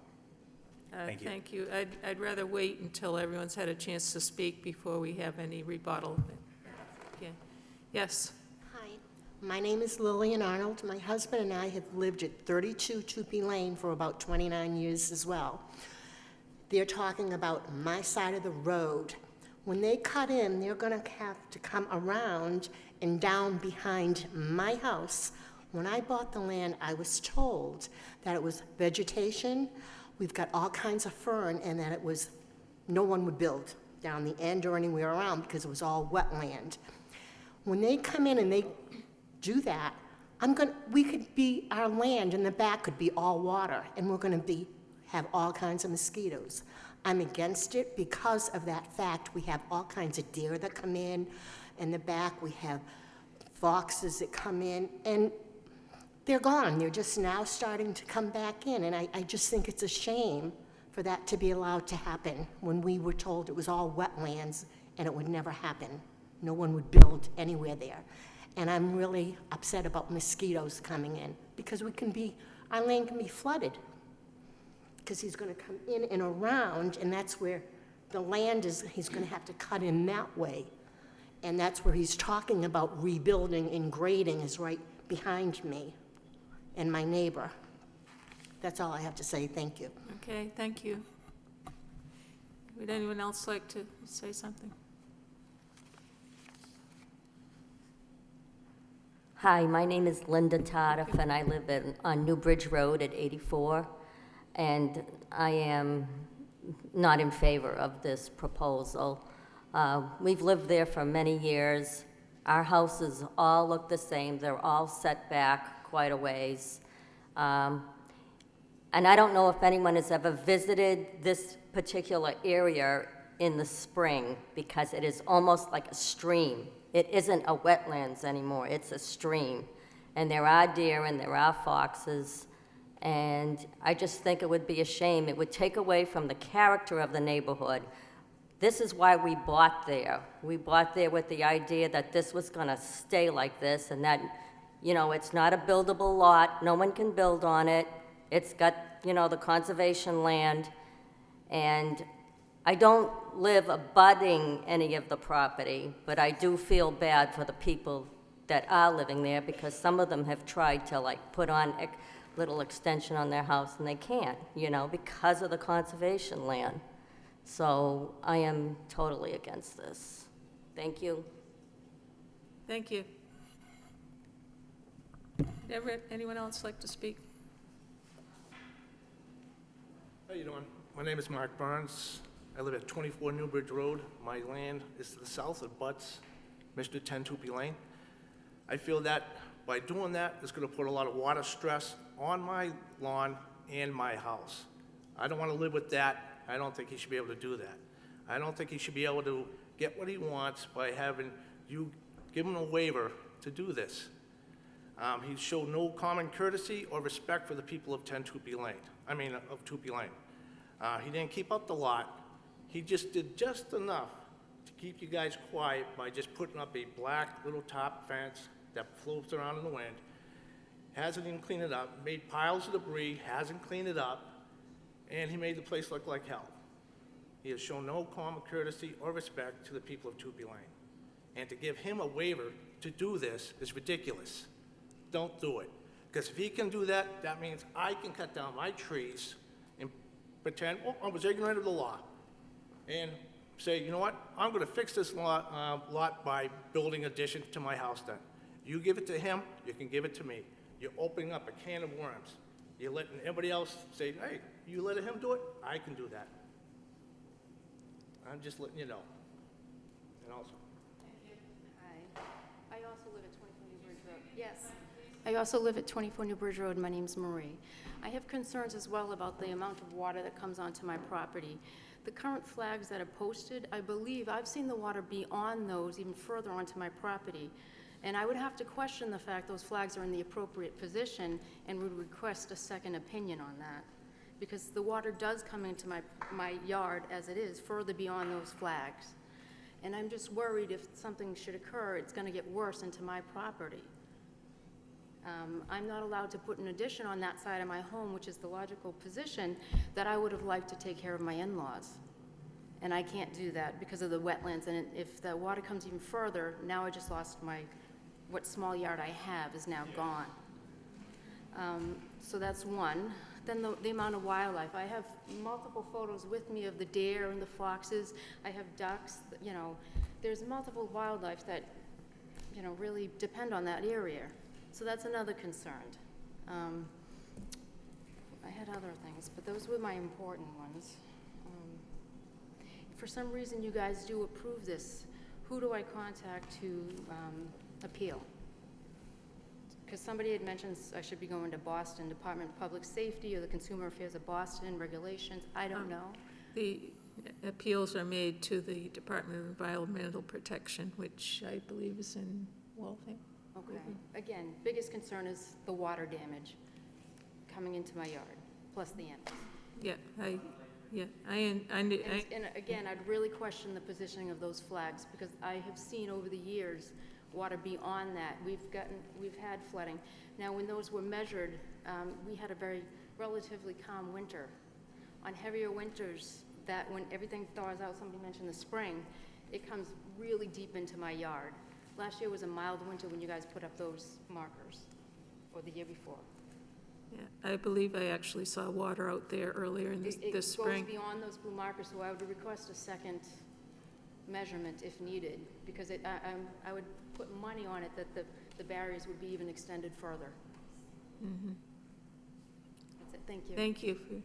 S5: Thank you.
S1: Thank you. I'd rather wait until everyone's had a chance to speak before we have any rebuttal. Yeah. Yes.
S8: Hi, my name is Lillian Arnold. My husband and I have lived at 32 Tupee Lane for about 29 years as well. They're talking about my side of the road. When they cut in, they're going to have to come around and down behind my house. When I bought the land, I was told that it was vegetation, we've got all kinds of fern, and that it was no one would build down the end or anywhere around because it was all wetland. When they come in and they do that, our land in the back could be all water, and we're gonna have all kinds of mosquitoes. I'm against it because of that fact. We have all kinds of deer that come in the back. We have foxes that come in, and they're gone. They're just now starting to come back in, and I just think it's a shame for that to be allowed to happen when we were told it was all wetlands and it would never happen. No one would build anywhere there. And I'm really upset about mosquitoes coming in because our land can be flooded because he's going to come in and around, and that's where the land is. He's going to have to cut in that way. And that's where he's talking about rebuilding and grading is right behind me and my neighbor. That's all I have to say. Thank you.
S1: Okay, thank you. Would anyone else like to say something?
S9: Hi, my name is Linda Tardif, and I live on New Bridge Road at 84, and I am not in favor of this proposal. We've lived there for many years. Our houses all look the same. They're all set back quite a ways. And I don't know if anyone has ever visited this particular area in the spring because it is almost like a stream. It isn't a wetlands anymore, it's a stream. And there are deer and there are foxes. And I just think it would be a shame. It would take away from the character of the neighborhood. This is why we bought there. We bought there with the idea that this was gonna stay like this and that, you know, it's not a buildable lot. No one can build on it. It's got, you know, the conservation land. And I don't live abutting any of the property, but I do feel bad for the people that are living there because some of them have tried to like put on a little extension on their house and they can't, you know, because of the conservation land. So I am totally against this. Thank you.
S1: Thank you. Anyone else like to speak?
S6: How you doing? My name is Mark Barnes. I live at 24 Newbridge Road. My land is to the south, it butts Mr. 10 Tupi Lane. I feel that by doing that, it's gonna put a lot of water stress on my lawn and my house. I don't wanna live with that. I don't think he should be able to do that. I don't think he should be able to get what he wants by having you give him a waiver to do this. He showed no common courtesy or respect for the people of 10 Tupi Lane. Of Tupi Lane. He didn't keep up the lot. He just did just enough to keep you guys quiet by just putting up a black little top fence that floats around in the wind. Hasn't even cleaned it up, made piles of debris, hasn't cleaned it up, and he made the place look like hell. He has shown no common courtesy or respect to the people of Tupi Lane. And to give him a waiver to do this is ridiculous. Don't do it. Because if he can do that, that means I can cut down my trees and pretend, oh, I was ignorant of the law. And say, you know what, I'm gonna fix this lot by building addition to my house then. You give it to him, you can give it to me. You're opening up a can of worms. You're letting everybody else say, hey, you let him do it, I can do that. I'm just letting you know. And also.
S10: Hi. I also live at 24 New Bridge Road. Yes. I also live at 24 New Bridge Road. My name's Marie. I have concerns as well about the amount of water that comes onto my property. The current flags that are posted, I believe, I've seen the water beyond those even further onto my property. And I would have to question the fact those flags are in the appropriate position and would request a second opinion on that. Because the water does come into my yard as it is, further beyond those flags. And I'm just worried if something should occur, it's gonna get worse into my property. I'm not allowed to put an addition on that side of my home, which is the logical position that I would have liked to take care of my in-laws. And I can't do that because of the wetlands, and if the water comes even further, now I just lost what small yard I have is now gone. So that's one. Then the amount of wildlife. I have multiple photos with me of the deer and the foxes. I have ducks, you know. There's multiple wildlife that, you know, really depend on that area. So that's another concern. I had other things, but those were my important ones. for some reason you guys do approve this, who do I contact to appeal? Because somebody had mentioned I should be going to Boston Department of Public Safety or the Consumer Affairs of Boston, regulations, I don't know.
S1: The appeals are made to the Department of Environmental Protection, which I believe is in Waltham.
S10: Okay. Again, biggest concern is the water damage coming into my yard, plus the animals.
S1: And
S10: And again, I'd really question the positioning of those flags, because I have seen over the years water beyond that. We've had flooding. Now, when those were measured, we had a very relatively calm winter. On heavier winters, that when everything thaws out, somebody mentioned the spring, it comes really deep into my yard. Last year was a mild winter when you guys put up those markers, or the year before.
S1: yeah, I believe I actually saw water out there earlier in this spring.
S10: It goes beyond those blue markers, so I would request a second measurement if needed, because I would put money on it that the barriers would be even extended further.
S1: Mhm.
S10: That's it, thank you.
S1: Thank you.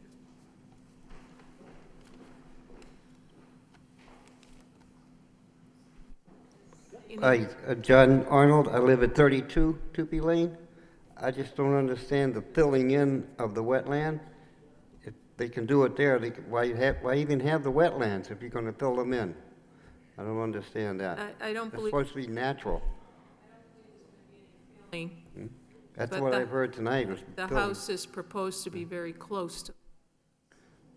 S11: Hi, John Arnold. I live at 32 Tupi Lane. I just don't understand the filling in of the wetland. If they can do it there, why even have the wetlands if you're going to fill them in? I don't understand that.
S1: I don't
S11: It's
S1: believe,
S11: supposed to be natural. That's
S1: But
S11: what
S1: the-
S11: I've heard tonight. Was
S1: the
S11: filling.
S1: house is proposed to be very close to.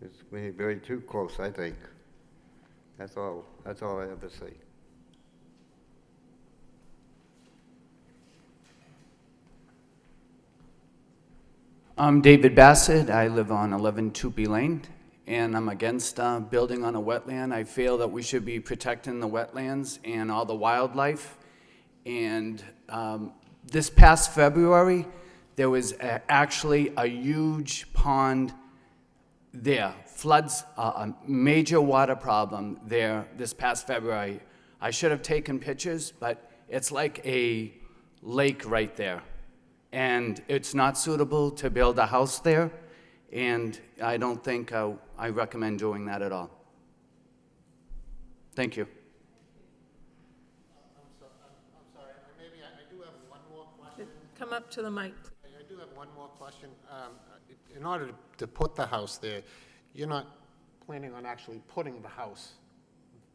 S11: It's maybe very too close, I think. That's all I have to say.
S12: I'm David Bassett. I live on 11 Tupi Lane, and I'm against building on a wetland. I feel that we should be protecting the wetlands and all the wildlife. And this past February, there was actually a huge pond there. Floods, a major water problem there this past February. I should have taken pictures, but it's like a lake right there. And it's not suitable to build a house there, and I don't think I recommend doing that at all. Thank you.
S7: I'm sorry, maybe I do have one more question.
S1: Come up to the mic.
S7: I do have one more question. In order to put the house there, you're not planning on actually putting the house,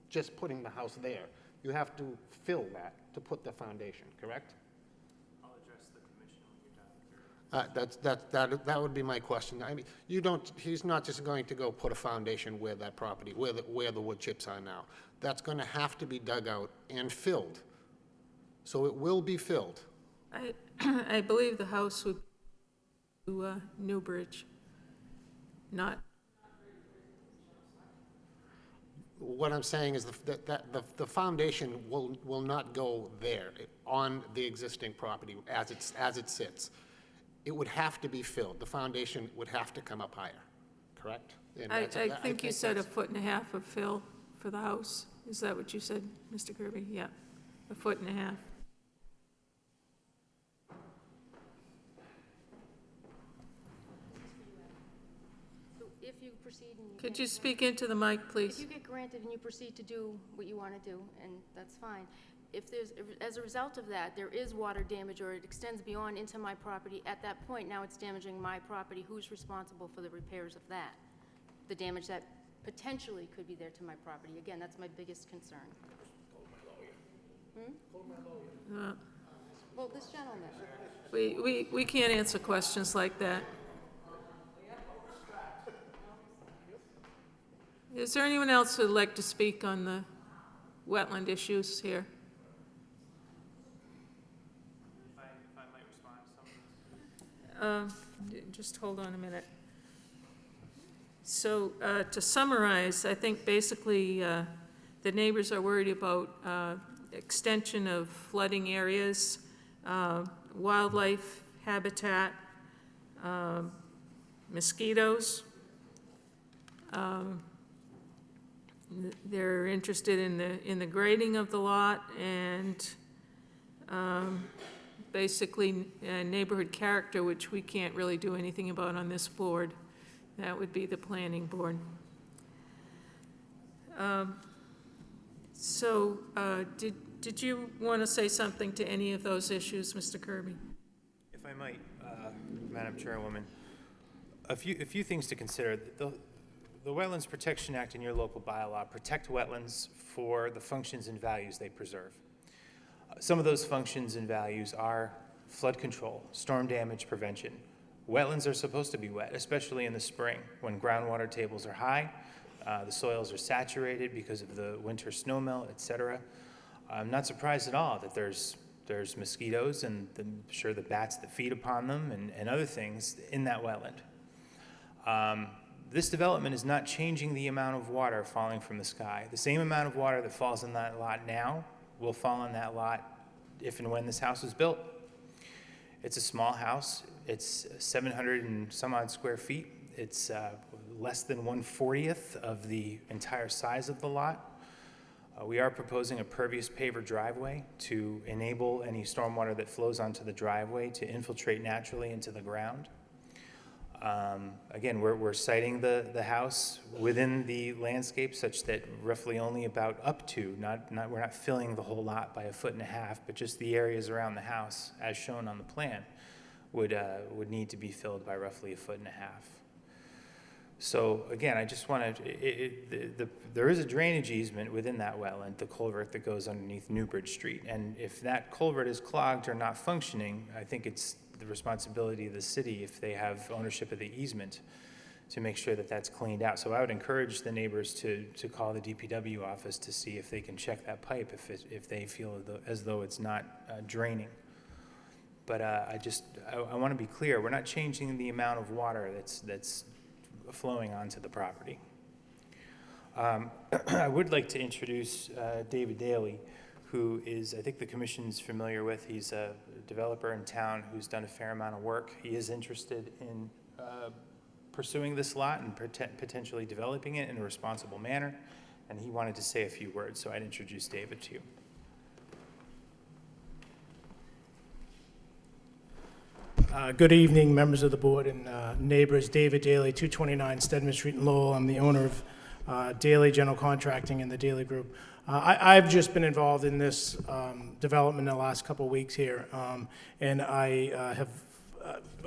S7: just putting the house there. You have to fill that to put the foundation, correct? That would be my question. I mean, he's not just going to go put a foundation where that property, where the wood chips are now. That's going to have to be dug out and filled. So it will be filled.
S1: I believe the house would be to Newbridge, not,
S7: What I'm saying is that the foundation will not go there on the existing property as it sits. It would have to be filled. The foundation would have to come up higher, correct? And
S1: I
S7: that's-
S1: think you said
S7: that's-
S1: 1.5 foot of fill for the house. Is that what you said, Mr. Kirby? Yeah, 1.5 foot.
S10: So if you proceed and
S1: Could
S10: get
S1: you speak into the mic,
S10: If
S1: please?
S10: you get granted and you proceed to do what you want to do, and that's fine. If there's, as a result of that, there is water damage or it extends beyond into my property, at that point, now it's damaging my property, who's responsible for the repairs of that? The damage that potentially could be there to my property. Again, that's my biggest concern.
S1: Uh,
S10: Well, this gentleman,
S1: We can't answer questions like that. Is there anyone else who'd like to speak on the wetland issues here?
S4: If I might respond to some of this.
S1: Just hold on a minute. So to summarize, I think basically the neighbors are worried about extension of flooding areas, wildlife habitat, mosquitoes. They're interested in the grading of the lot and basically neighborhood character, which we can't really do anything about on this board. That would be the planning board. So, did you want to say something to any of those issues, Mr. Kirby?
S5: If I might, Madam Chairwoman, a few things to consider. The Wetlands Protection Act and your local bylaw protect wetlands for the functions and values they preserve. Some of those functions and values are flood control, storm damage prevention. Wetlands are supposed to be wet, especially in the spring when groundwater tables are high, the soils are saturated because of the winter snowmelt, et cetera. I'm not surprised at all that there's mosquitoes and I'm sure the bats that feed upon them and other things in that wetland. This development is not changing the amount of water falling from the sky. The same amount of water that falls in that lot now will fall on that lot if and when this house is built. It's a small house. It's 700 and some odd square feet. It's less than 1/40th of the entire size of the lot. We are proposing a pervious paver driveway to enable any stormwater that flows onto the driveway to infiltrate naturally into the ground. Again, we're siting the house within the landscape such that roughly only about up to, we're not filling the whole lot by 1.5 feet, but just the areas around the house, as shown on the plan, would need to be filled by roughly 1.5 feet. So again, I just want to, there is a drainage easement within that wetland, the culvert that goes underneath Newbridge Street. And if that culvert is clogged or not functioning, I think it's the responsibility of the city, if they have ownership of the easement, to make sure that that's cleaned out. So I would encourage the neighbors to call the DPW office to see if they can check that pipe if they feel as though it's not draining. But I want to be clear, we're not changing the amount of water that's flowing onto the property. I would like to introduce David Daly, who is, I think the commission's familiar with. He's a developer in town who's done a fair amount of work. He is interested in pursuing this lot and potentially developing it in a responsible manner, and he wanted to say a few words, so I'd introduce David to you.
S13: Good evening, members of the board and neighbors. David Daly, 229 Stedman Street in Lowell. I'm the owner of Daly General Contracting and the Daly Group. I've just been involved in this development in the last couple of weeks here, and I have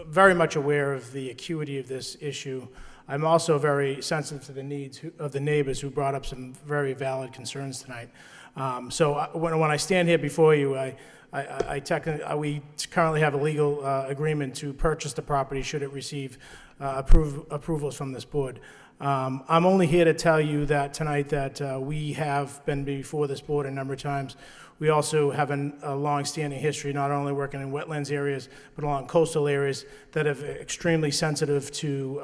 S13: very much aware of the acuity of this issue. I'm also very sensitive to the needs of the neighbors who brought up some very valid concerns tonight. So when I stand here before you, we currently have a legal agreement to purchase the property should it receive approvals from this board. I'm only here to tell you that tonight that we have been before this board a number of times. We also have a long-standing history, not only working in wetlands areas, but along coastal areas that are extremely sensitive to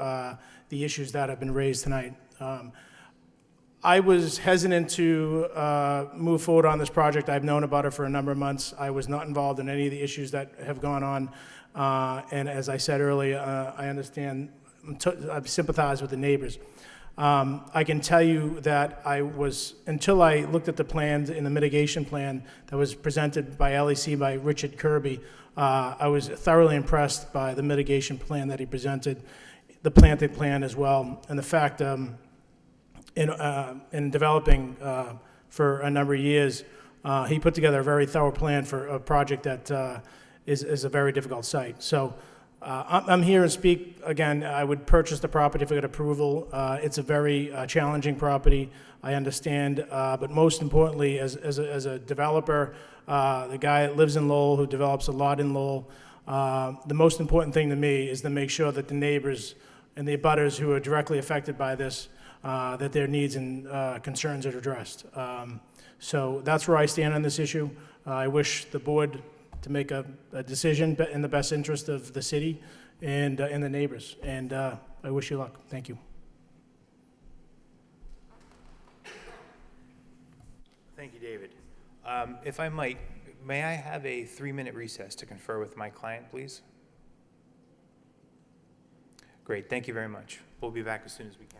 S13: the issues that have been raised tonight. I was hesitant to move forward on this project. I've known about it for a number of months. I was not involved in any of the issues that have gone on. And as I said earlier, I understand, I've sympathized with the neighbors. I can tell you that until I looked at the plans in the mitigation plan that was presented by LEC by Richard Kirby, I was thoroughly impressed by the mitigation plan that he presented, the planting plan as well, and the fact in developing for a number of years, he put together a very thorough plan for a project that is a very difficult site. So I'm here to speak, again, I would purchase the property if I got approval. It's a very challenging property, I understand, but most importantly, as a developer, the guy that lives in Lowell, who develops a lot in Lowell, the most important thing to me is to make sure that the neighbors and the abutters who are directly affected by this, that their needs and concerns are addressed. So that's where I stand on this issue. I wish the board to make a decision in the best interest of the city and the neighbors. And I wish you luck. Thank you.
S5: Thank you, David. If I might, may I have a 3-minute recess to confer with my client, please? Great, thank you very much. We'll be back as soon as we can.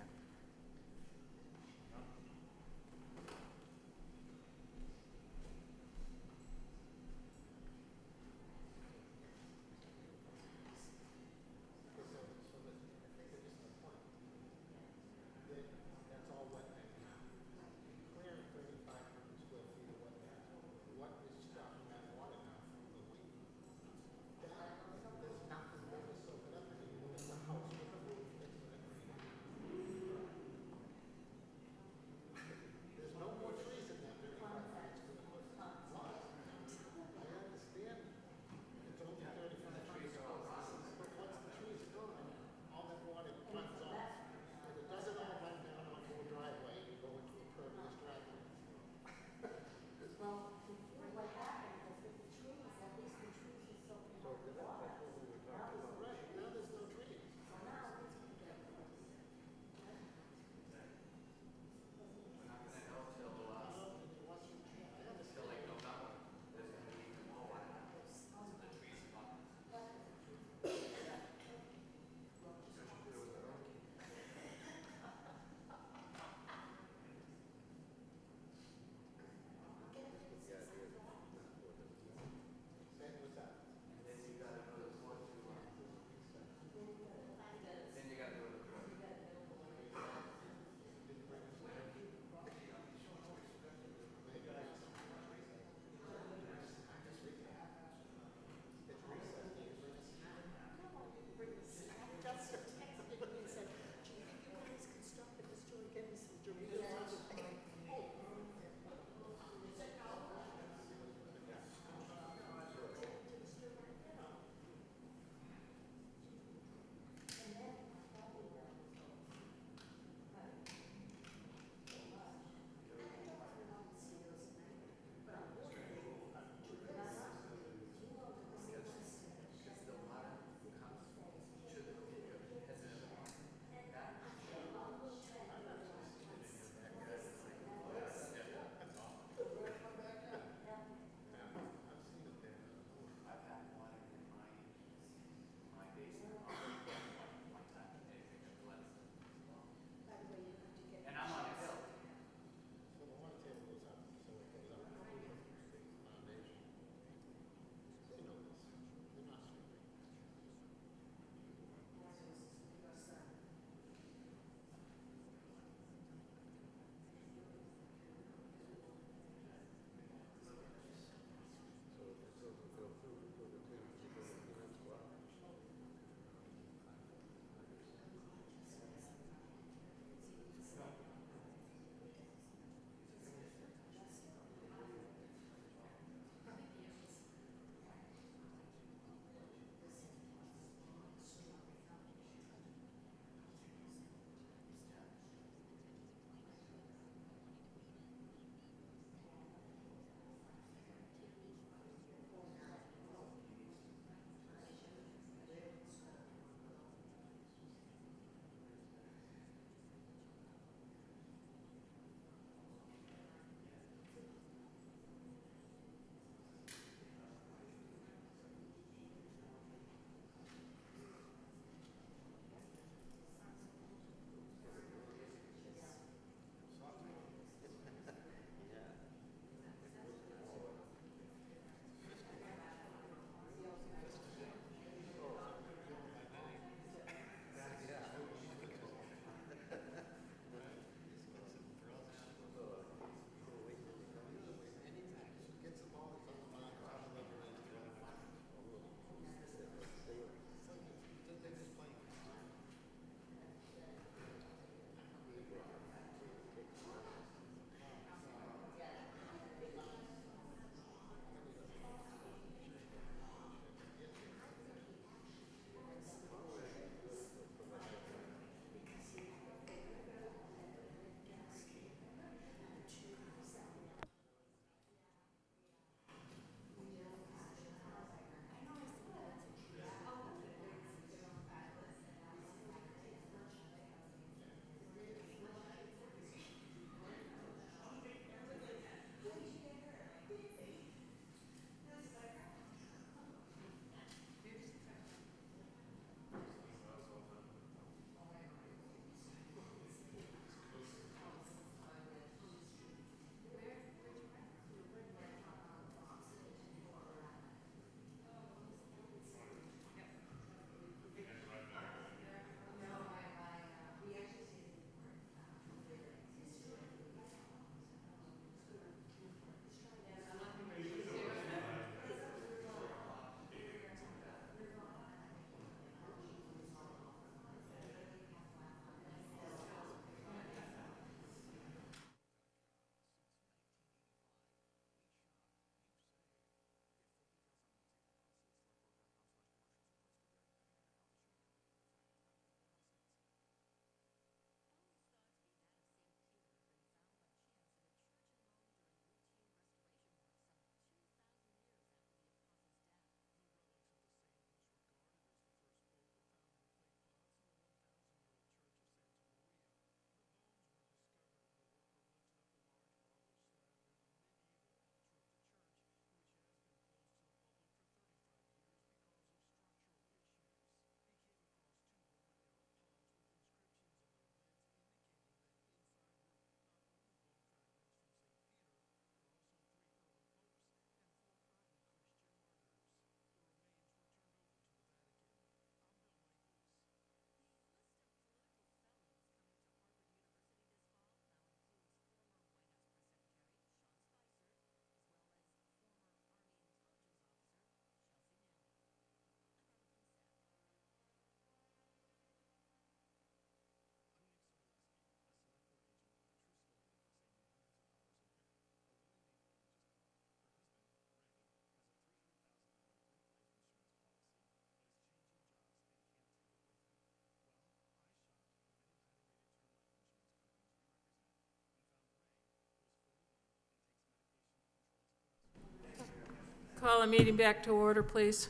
S1: Call a meeting back to order, please.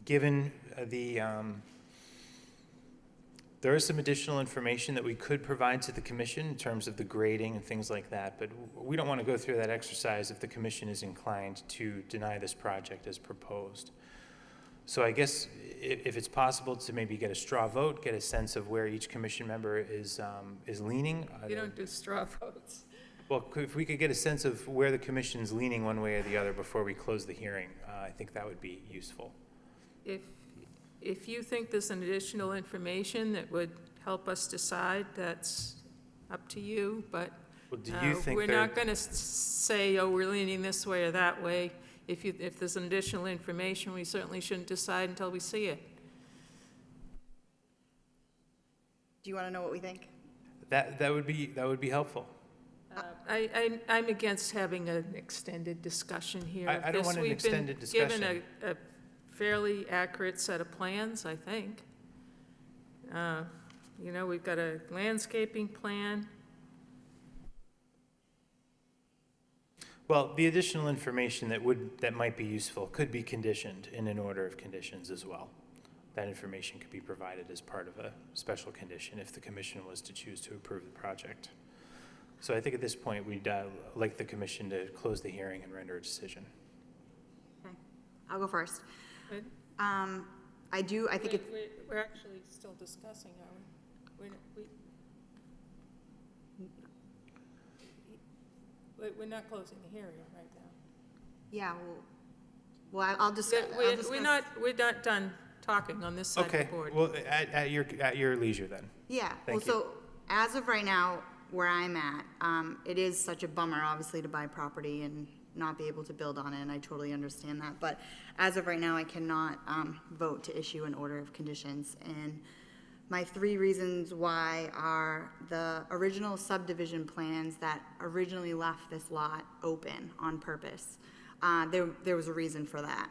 S5: Given there is some additional information that we could provide to the commission in terms of the grading and things like that, but we don't want to go through that exercise if the commission is inclined to deny this project as proposed. So I guess if it's possible to maybe get a straw vote, get a sense of where each commission member is leaning.
S1: You don't do straw votes.
S5: Well, if we could get a sense of where the commission's leaning one way or the other before we close the hearing, I think that would be useful.
S1: If you think there's an additional information that would help us decide, that's up to you, but
S5: Well, do you think
S1: we're not going to say, oh, we're leaning this way or that way. If there's an additional information, we certainly shouldn't decide until we see it.
S3: Do you want to know what we think?
S5: That would be helpful.
S1: I'm against having an extended discussion here.
S5: I don't want an extended discussion.
S1: We've been given a fairly accurate set of plans, I think. You know, we've got a landscaping plan.
S5: Well, the additional information that might be useful could be conditioned in an order of conditions as well. That information could be provided as part of a special condition if the commission was to choose to approve the project. So I think at this point, we'd like the commission to close the hearing and render a decision.
S3: Okay, I'll go first.
S1: Good.
S3: I think it's,
S1: We're actually still discussing, are we? We're not closing the hearing right now.
S3: yeah, well, I'll discuss.
S1: We're not done talking on this side of the
S5: Okay,
S1: board.
S5: well, at your leisure then.
S3: Yeah, well,
S5: Thank you.
S3: so as of right now, where I'm at, it is such a bummer, obviously, to buy property and not be able to build on it, and I totally understand that. But as of right now, I cannot vote to issue an order of conditions. And my 3 reasons why are the original subdivision plans that originally left this lot open on purpose. There was a reason for that.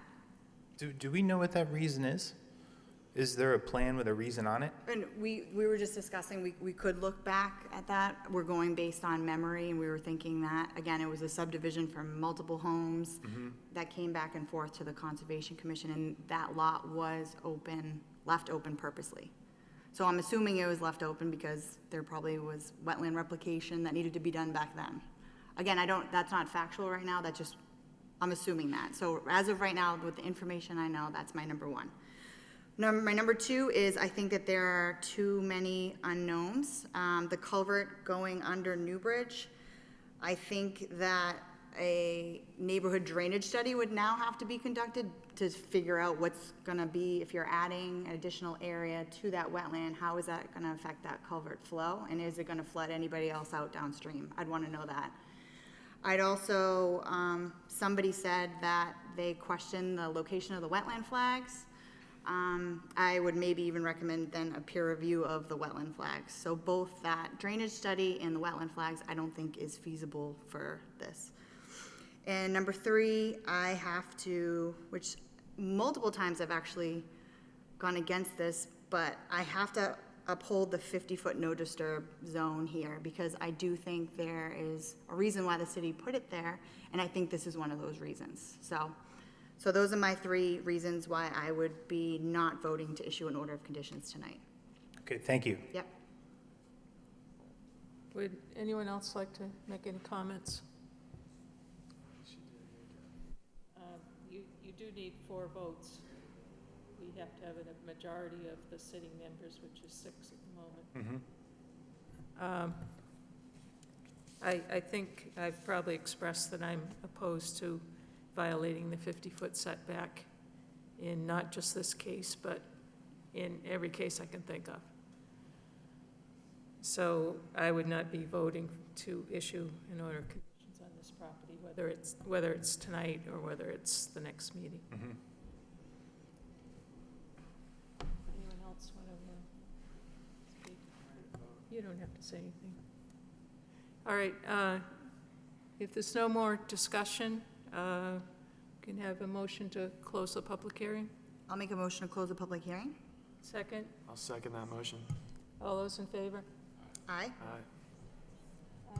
S5: Do we know what that reason is? Is there a plan with a reason on it?
S3: And we were just discussing, we could look back at that. We're going based on memory, and we were thinking that, again, it was a subdivision from multiple homes that came back and forth to the Conservation Commission, and that lot was left open purposely. So I'm assuming it was left open because there probably was wetland replication that needed to be done back then. Again, that's not factual right now, that's just, I'm assuming that. So as of right now, with the information I know, that's my number 1. My number 2 is I think that there are too many unknowns. The culvert going under Newbridge, I think that a neighborhood drainage study would now have to be conducted to figure out what's gonna be, if you're adding an additional area to that wetland, how is that gonna affect that culvert flow? And is it gonna flood anybody else out downstream? I'd wanna know that. I'd also, somebody said that they questioned the location of the wetland flags. I would maybe even recommend then a peer review of the wetland flags. So both that drainage study and the wetland flags, I don't think is feasible for this. And number 3, I have to, which multiple times I've actually gone against this, but I have to uphold the 50-foot no disturb zone here because I do think there is a reason why the city put it there, and I think this is one of those reasons. So those are my 3 reasons why I would be not voting to issue an order of conditions tonight.
S5: Okay, thank you.
S3: Yep.
S1: Would anyone else like to make any comments? You do need 4 votes. We have to have a majority of the sitting members, which is 6 at the moment. I think I've probably expressed that I'm opposed to violating the 50-foot setback in not just this case, but in every case I can think of. So I would not be voting to issue an order of conditions on this property, whether it's tonight or whether it's the next meeting. Anyone else want to speak? You don't have to say anything. All right, if there's no more discussion, can have a motion to close the public hearing?
S3: I'll make a motion to close the public hearing.
S1: Second?
S4: I'll second that motion.
S1: All those in favor?
S3: Aye.
S4: Aye.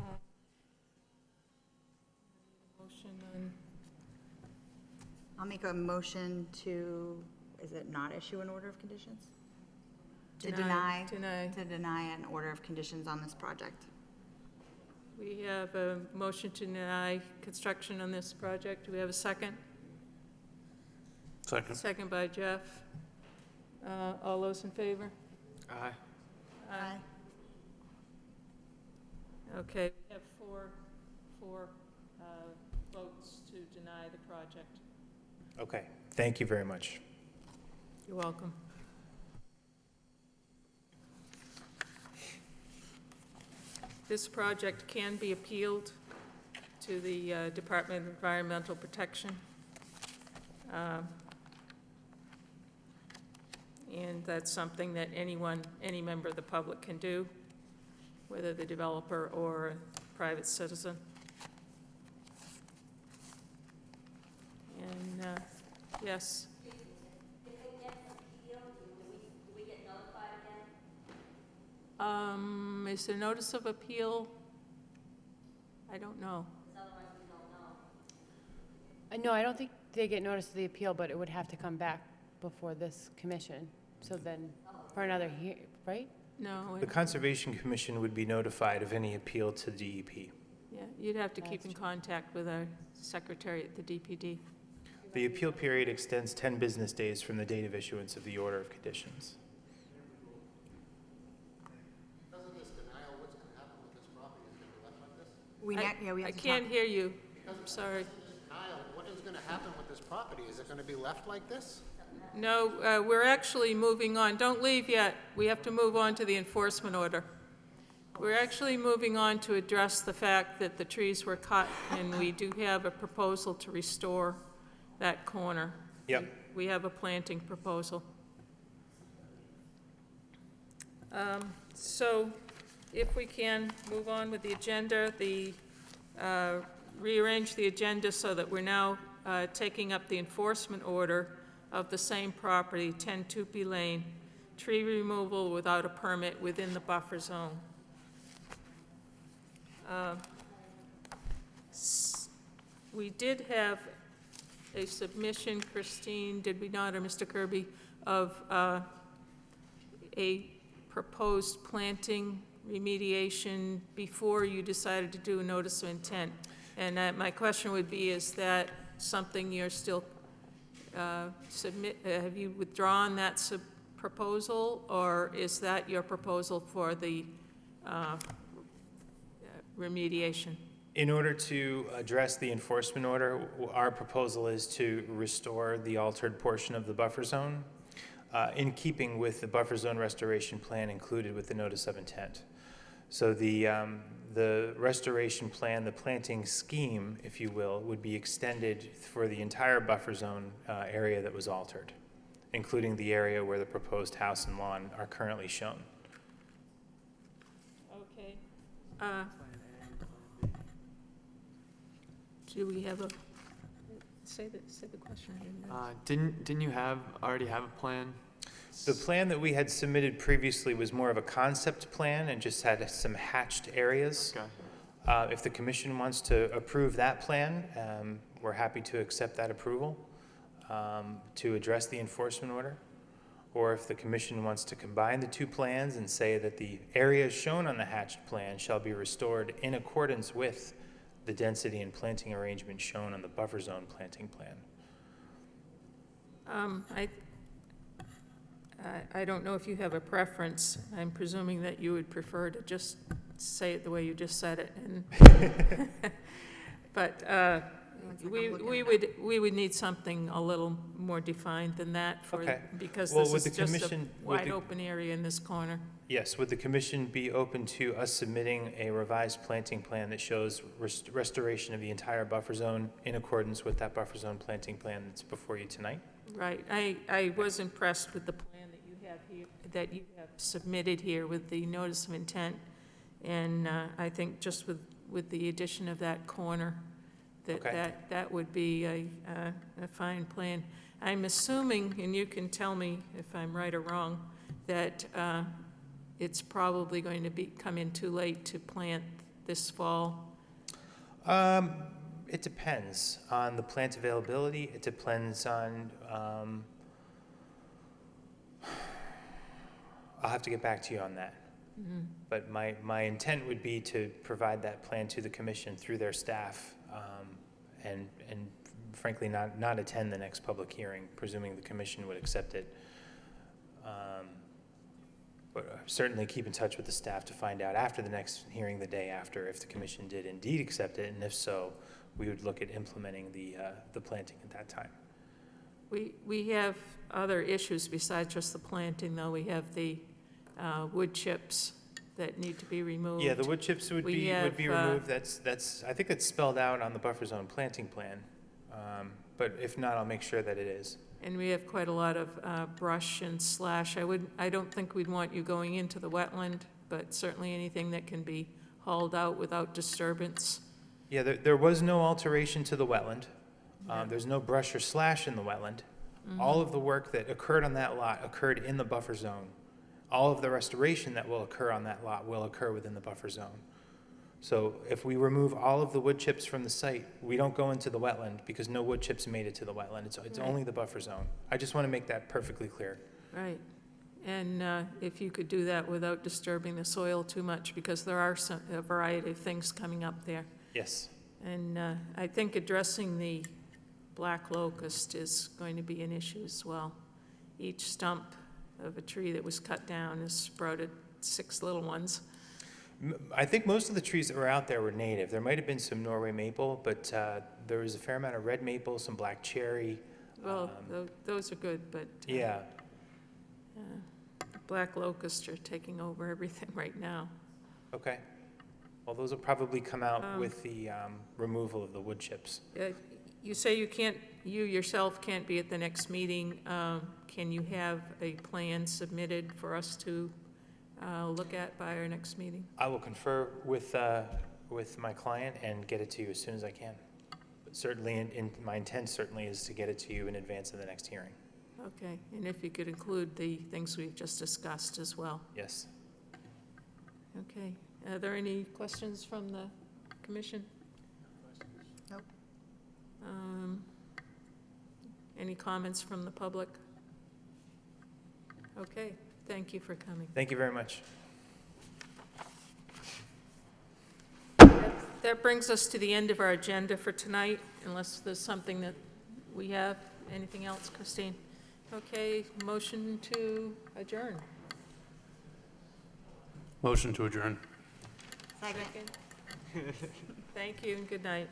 S3: I'll make a motion to, is it not issue an order of conditions? To deny an order of conditions on this project.
S1: We have a motion to deny construction on this project. Do we have a second?
S6: Second.
S1: Second by Jeff. All those in favor?
S4: Aye.
S3: Aye.
S1: Okay, we have four votes to deny the project.
S5: Okay, thank you very much.
S1: You're welcome. This project can be appealed to the Department of Environmental Protection. And that's something that any member of the public can do, whether the developer or a private citizen. And, yes,
S9: If it gets appealed, do we get notified again?
S1: is there notice of appeal? I don't know.
S9: Because otherwise we don't know.
S2: No, I don't think they get notice of the appeal, but it would have to come back before this commission. So then, for another right?
S1: No,
S5: The Conservation Commission would be notified of any appeal to DEP.
S1: yeah, you'd have to keep
S2: That's
S1: in contact with our secretary at the DPD.
S5: The appeal period extends 10 business days from the date of issuance of the order of conditions.
S7: Because of this denial, what's going to happen with this property? Is it going to be left like this?
S3: We
S1: I
S3: have to
S1: can't
S3: talk.
S1: hear you. I'm sorry.
S7: Denial, what is going to happen with this property? Is it going to be left like this?
S1: No, we're actually moving on. Don't leave yet. We have to move on to the enforcement order. We're actually moving on to address the fact that the trees were cut, and we do have a proposal to restore that corner.
S5: Yep.
S1: We have a planting proposal. So if we can move on with the agenda, rearrange the agenda so that we're now taking up the enforcement order of the same property, 10 Tupee Lane, tree removal without a permit within the buffer zone. We did have a submission, Christine, did we not, or Mr. Kirby, of a proposed planting remediation before you decided to do a notice of intent. And my question would be, is that something you're still have you withdrawn that proposal, or is that your proposal for the remediation?
S5: In order to address the enforcement order, our proposal is to restore the altered portion of the buffer zone in keeping with the buffer zone restoration plan included with the notice of intent. So the restoration plan, the planting scheme, if you will, would be extended for the entire buffer zone area that was altered, including the area where the proposed house and lawn are currently shown.
S1: Okay. Do we have a, say the question, I didn't know.
S4: Didn't you already have a plan?
S5: The plan that we had submitted previously was more of a concept plan and just had some hatched areas.
S4: Okay.
S5: If the commission wants to approve that plan, we're happy to accept that approval to address the enforcement order. Or if the commission wants to combine the two plans and say that the areas shown on the hatched plan shall be restored in accordance with the density and planting arrangement shown on the buffer zone planting plan.
S1: I don't know if you have a preference. I'm presuming that you would prefer to just say it the way you just said it. And but we would need something a little more defined than that for,
S5: Okay.
S1: because
S5: Well,
S1: this
S5: would
S1: is
S5: the
S1: just a
S5: commission- would
S1: wide
S5: the-
S1: open area in this corner.
S5: Yes, would the commission be open to us submitting a revised planting plan that shows restoration of the entire buffer zone in accordance with that buffer zone planting plan that's before you tonight?
S1: Right. I was impressed with the plan that you have here, that you have submitted here with the notice of intent. And I think just with the addition of that corner,
S5: Okay.
S1: that would be a fine plan. I'm assuming, and you can tell me if I'm right or wrong, that it's probably going to come in too late to plant this fall.
S5: It depends on the plant availability. It depends on, I'll have to get back to you on that. But my intent would be to provide that plan to the commission through their staff, and frankly, not attend the next public hearing, presuming the commission would accept it. But certainly keep in touch with the staff to find out after the next hearing, the day after, if the commission did indeed accept it, and if so, we would look at implementing the planting at that time.
S1: We have other issues besides just the planting, though. We have the wood chips that need to be removed.
S5: Yeah, the wood chips would
S1: We
S5: be
S1: have,
S5: removed. That's I think that's spelled out on the buffer zone planting plan. But if not, I'll make sure that it is.
S1: And we have quite a lot of brush and slash. I don't think we'd want you going into the wetland, but certainly anything that can be hauled out without disturbance.
S5: Yeah, there was no alteration to the wetland. There's no brush or slash in the wetland. All of the work that occurred on that lot occurred in the buffer zone. All of the restoration that will occur on that lot will occur within the buffer zone. So if we remove all of the wood chips from the site, we don't go into the wetland because no wood chips made it to the wetland. It's
S1: Right.
S5: only the buffer zone. I just want to make that perfectly clear.
S1: Right. And if you could do that without disturbing the soil too much, because there are a variety of things coming up there.
S5: Yes.
S1: And I think addressing the black locust is going to be an issue as well. Each stump of a tree that was cut down has sprouted 6 little ones.
S5: I think most of the trees that were out there were native. There might have been some Norway maple, but there was a fair amount of red maple, some black cherry.
S1: Well, those are good, but
S5: Yeah.
S1: black locusts are taking over everything right now.
S5: Okay. Well, those will probably come out with the removal of the wood chips.
S1: You say you yourself can't be at the next meeting. Can you have a plan submitted for us to look at by our next meeting?
S5: I will confer with my client and get it to you as soon as I can. But certainly, my intent certainly is to get it to you in advance of the next hearing.
S1: Okay, and if you could include the things we've just discussed as well.
S5: Yes.
S1: Okay, are there any questions from the commission?
S3: Nope.
S1: Any comments from the public? Okay, thank you for coming.
S5: Thank you very much.
S1: That brings us to the end of our agenda for tonight, unless there's something that we have. Anything else, Christine? Okay, motion to adjourn.
S14: Motion to adjourn.
S3: Second.
S1: Thank you and good night.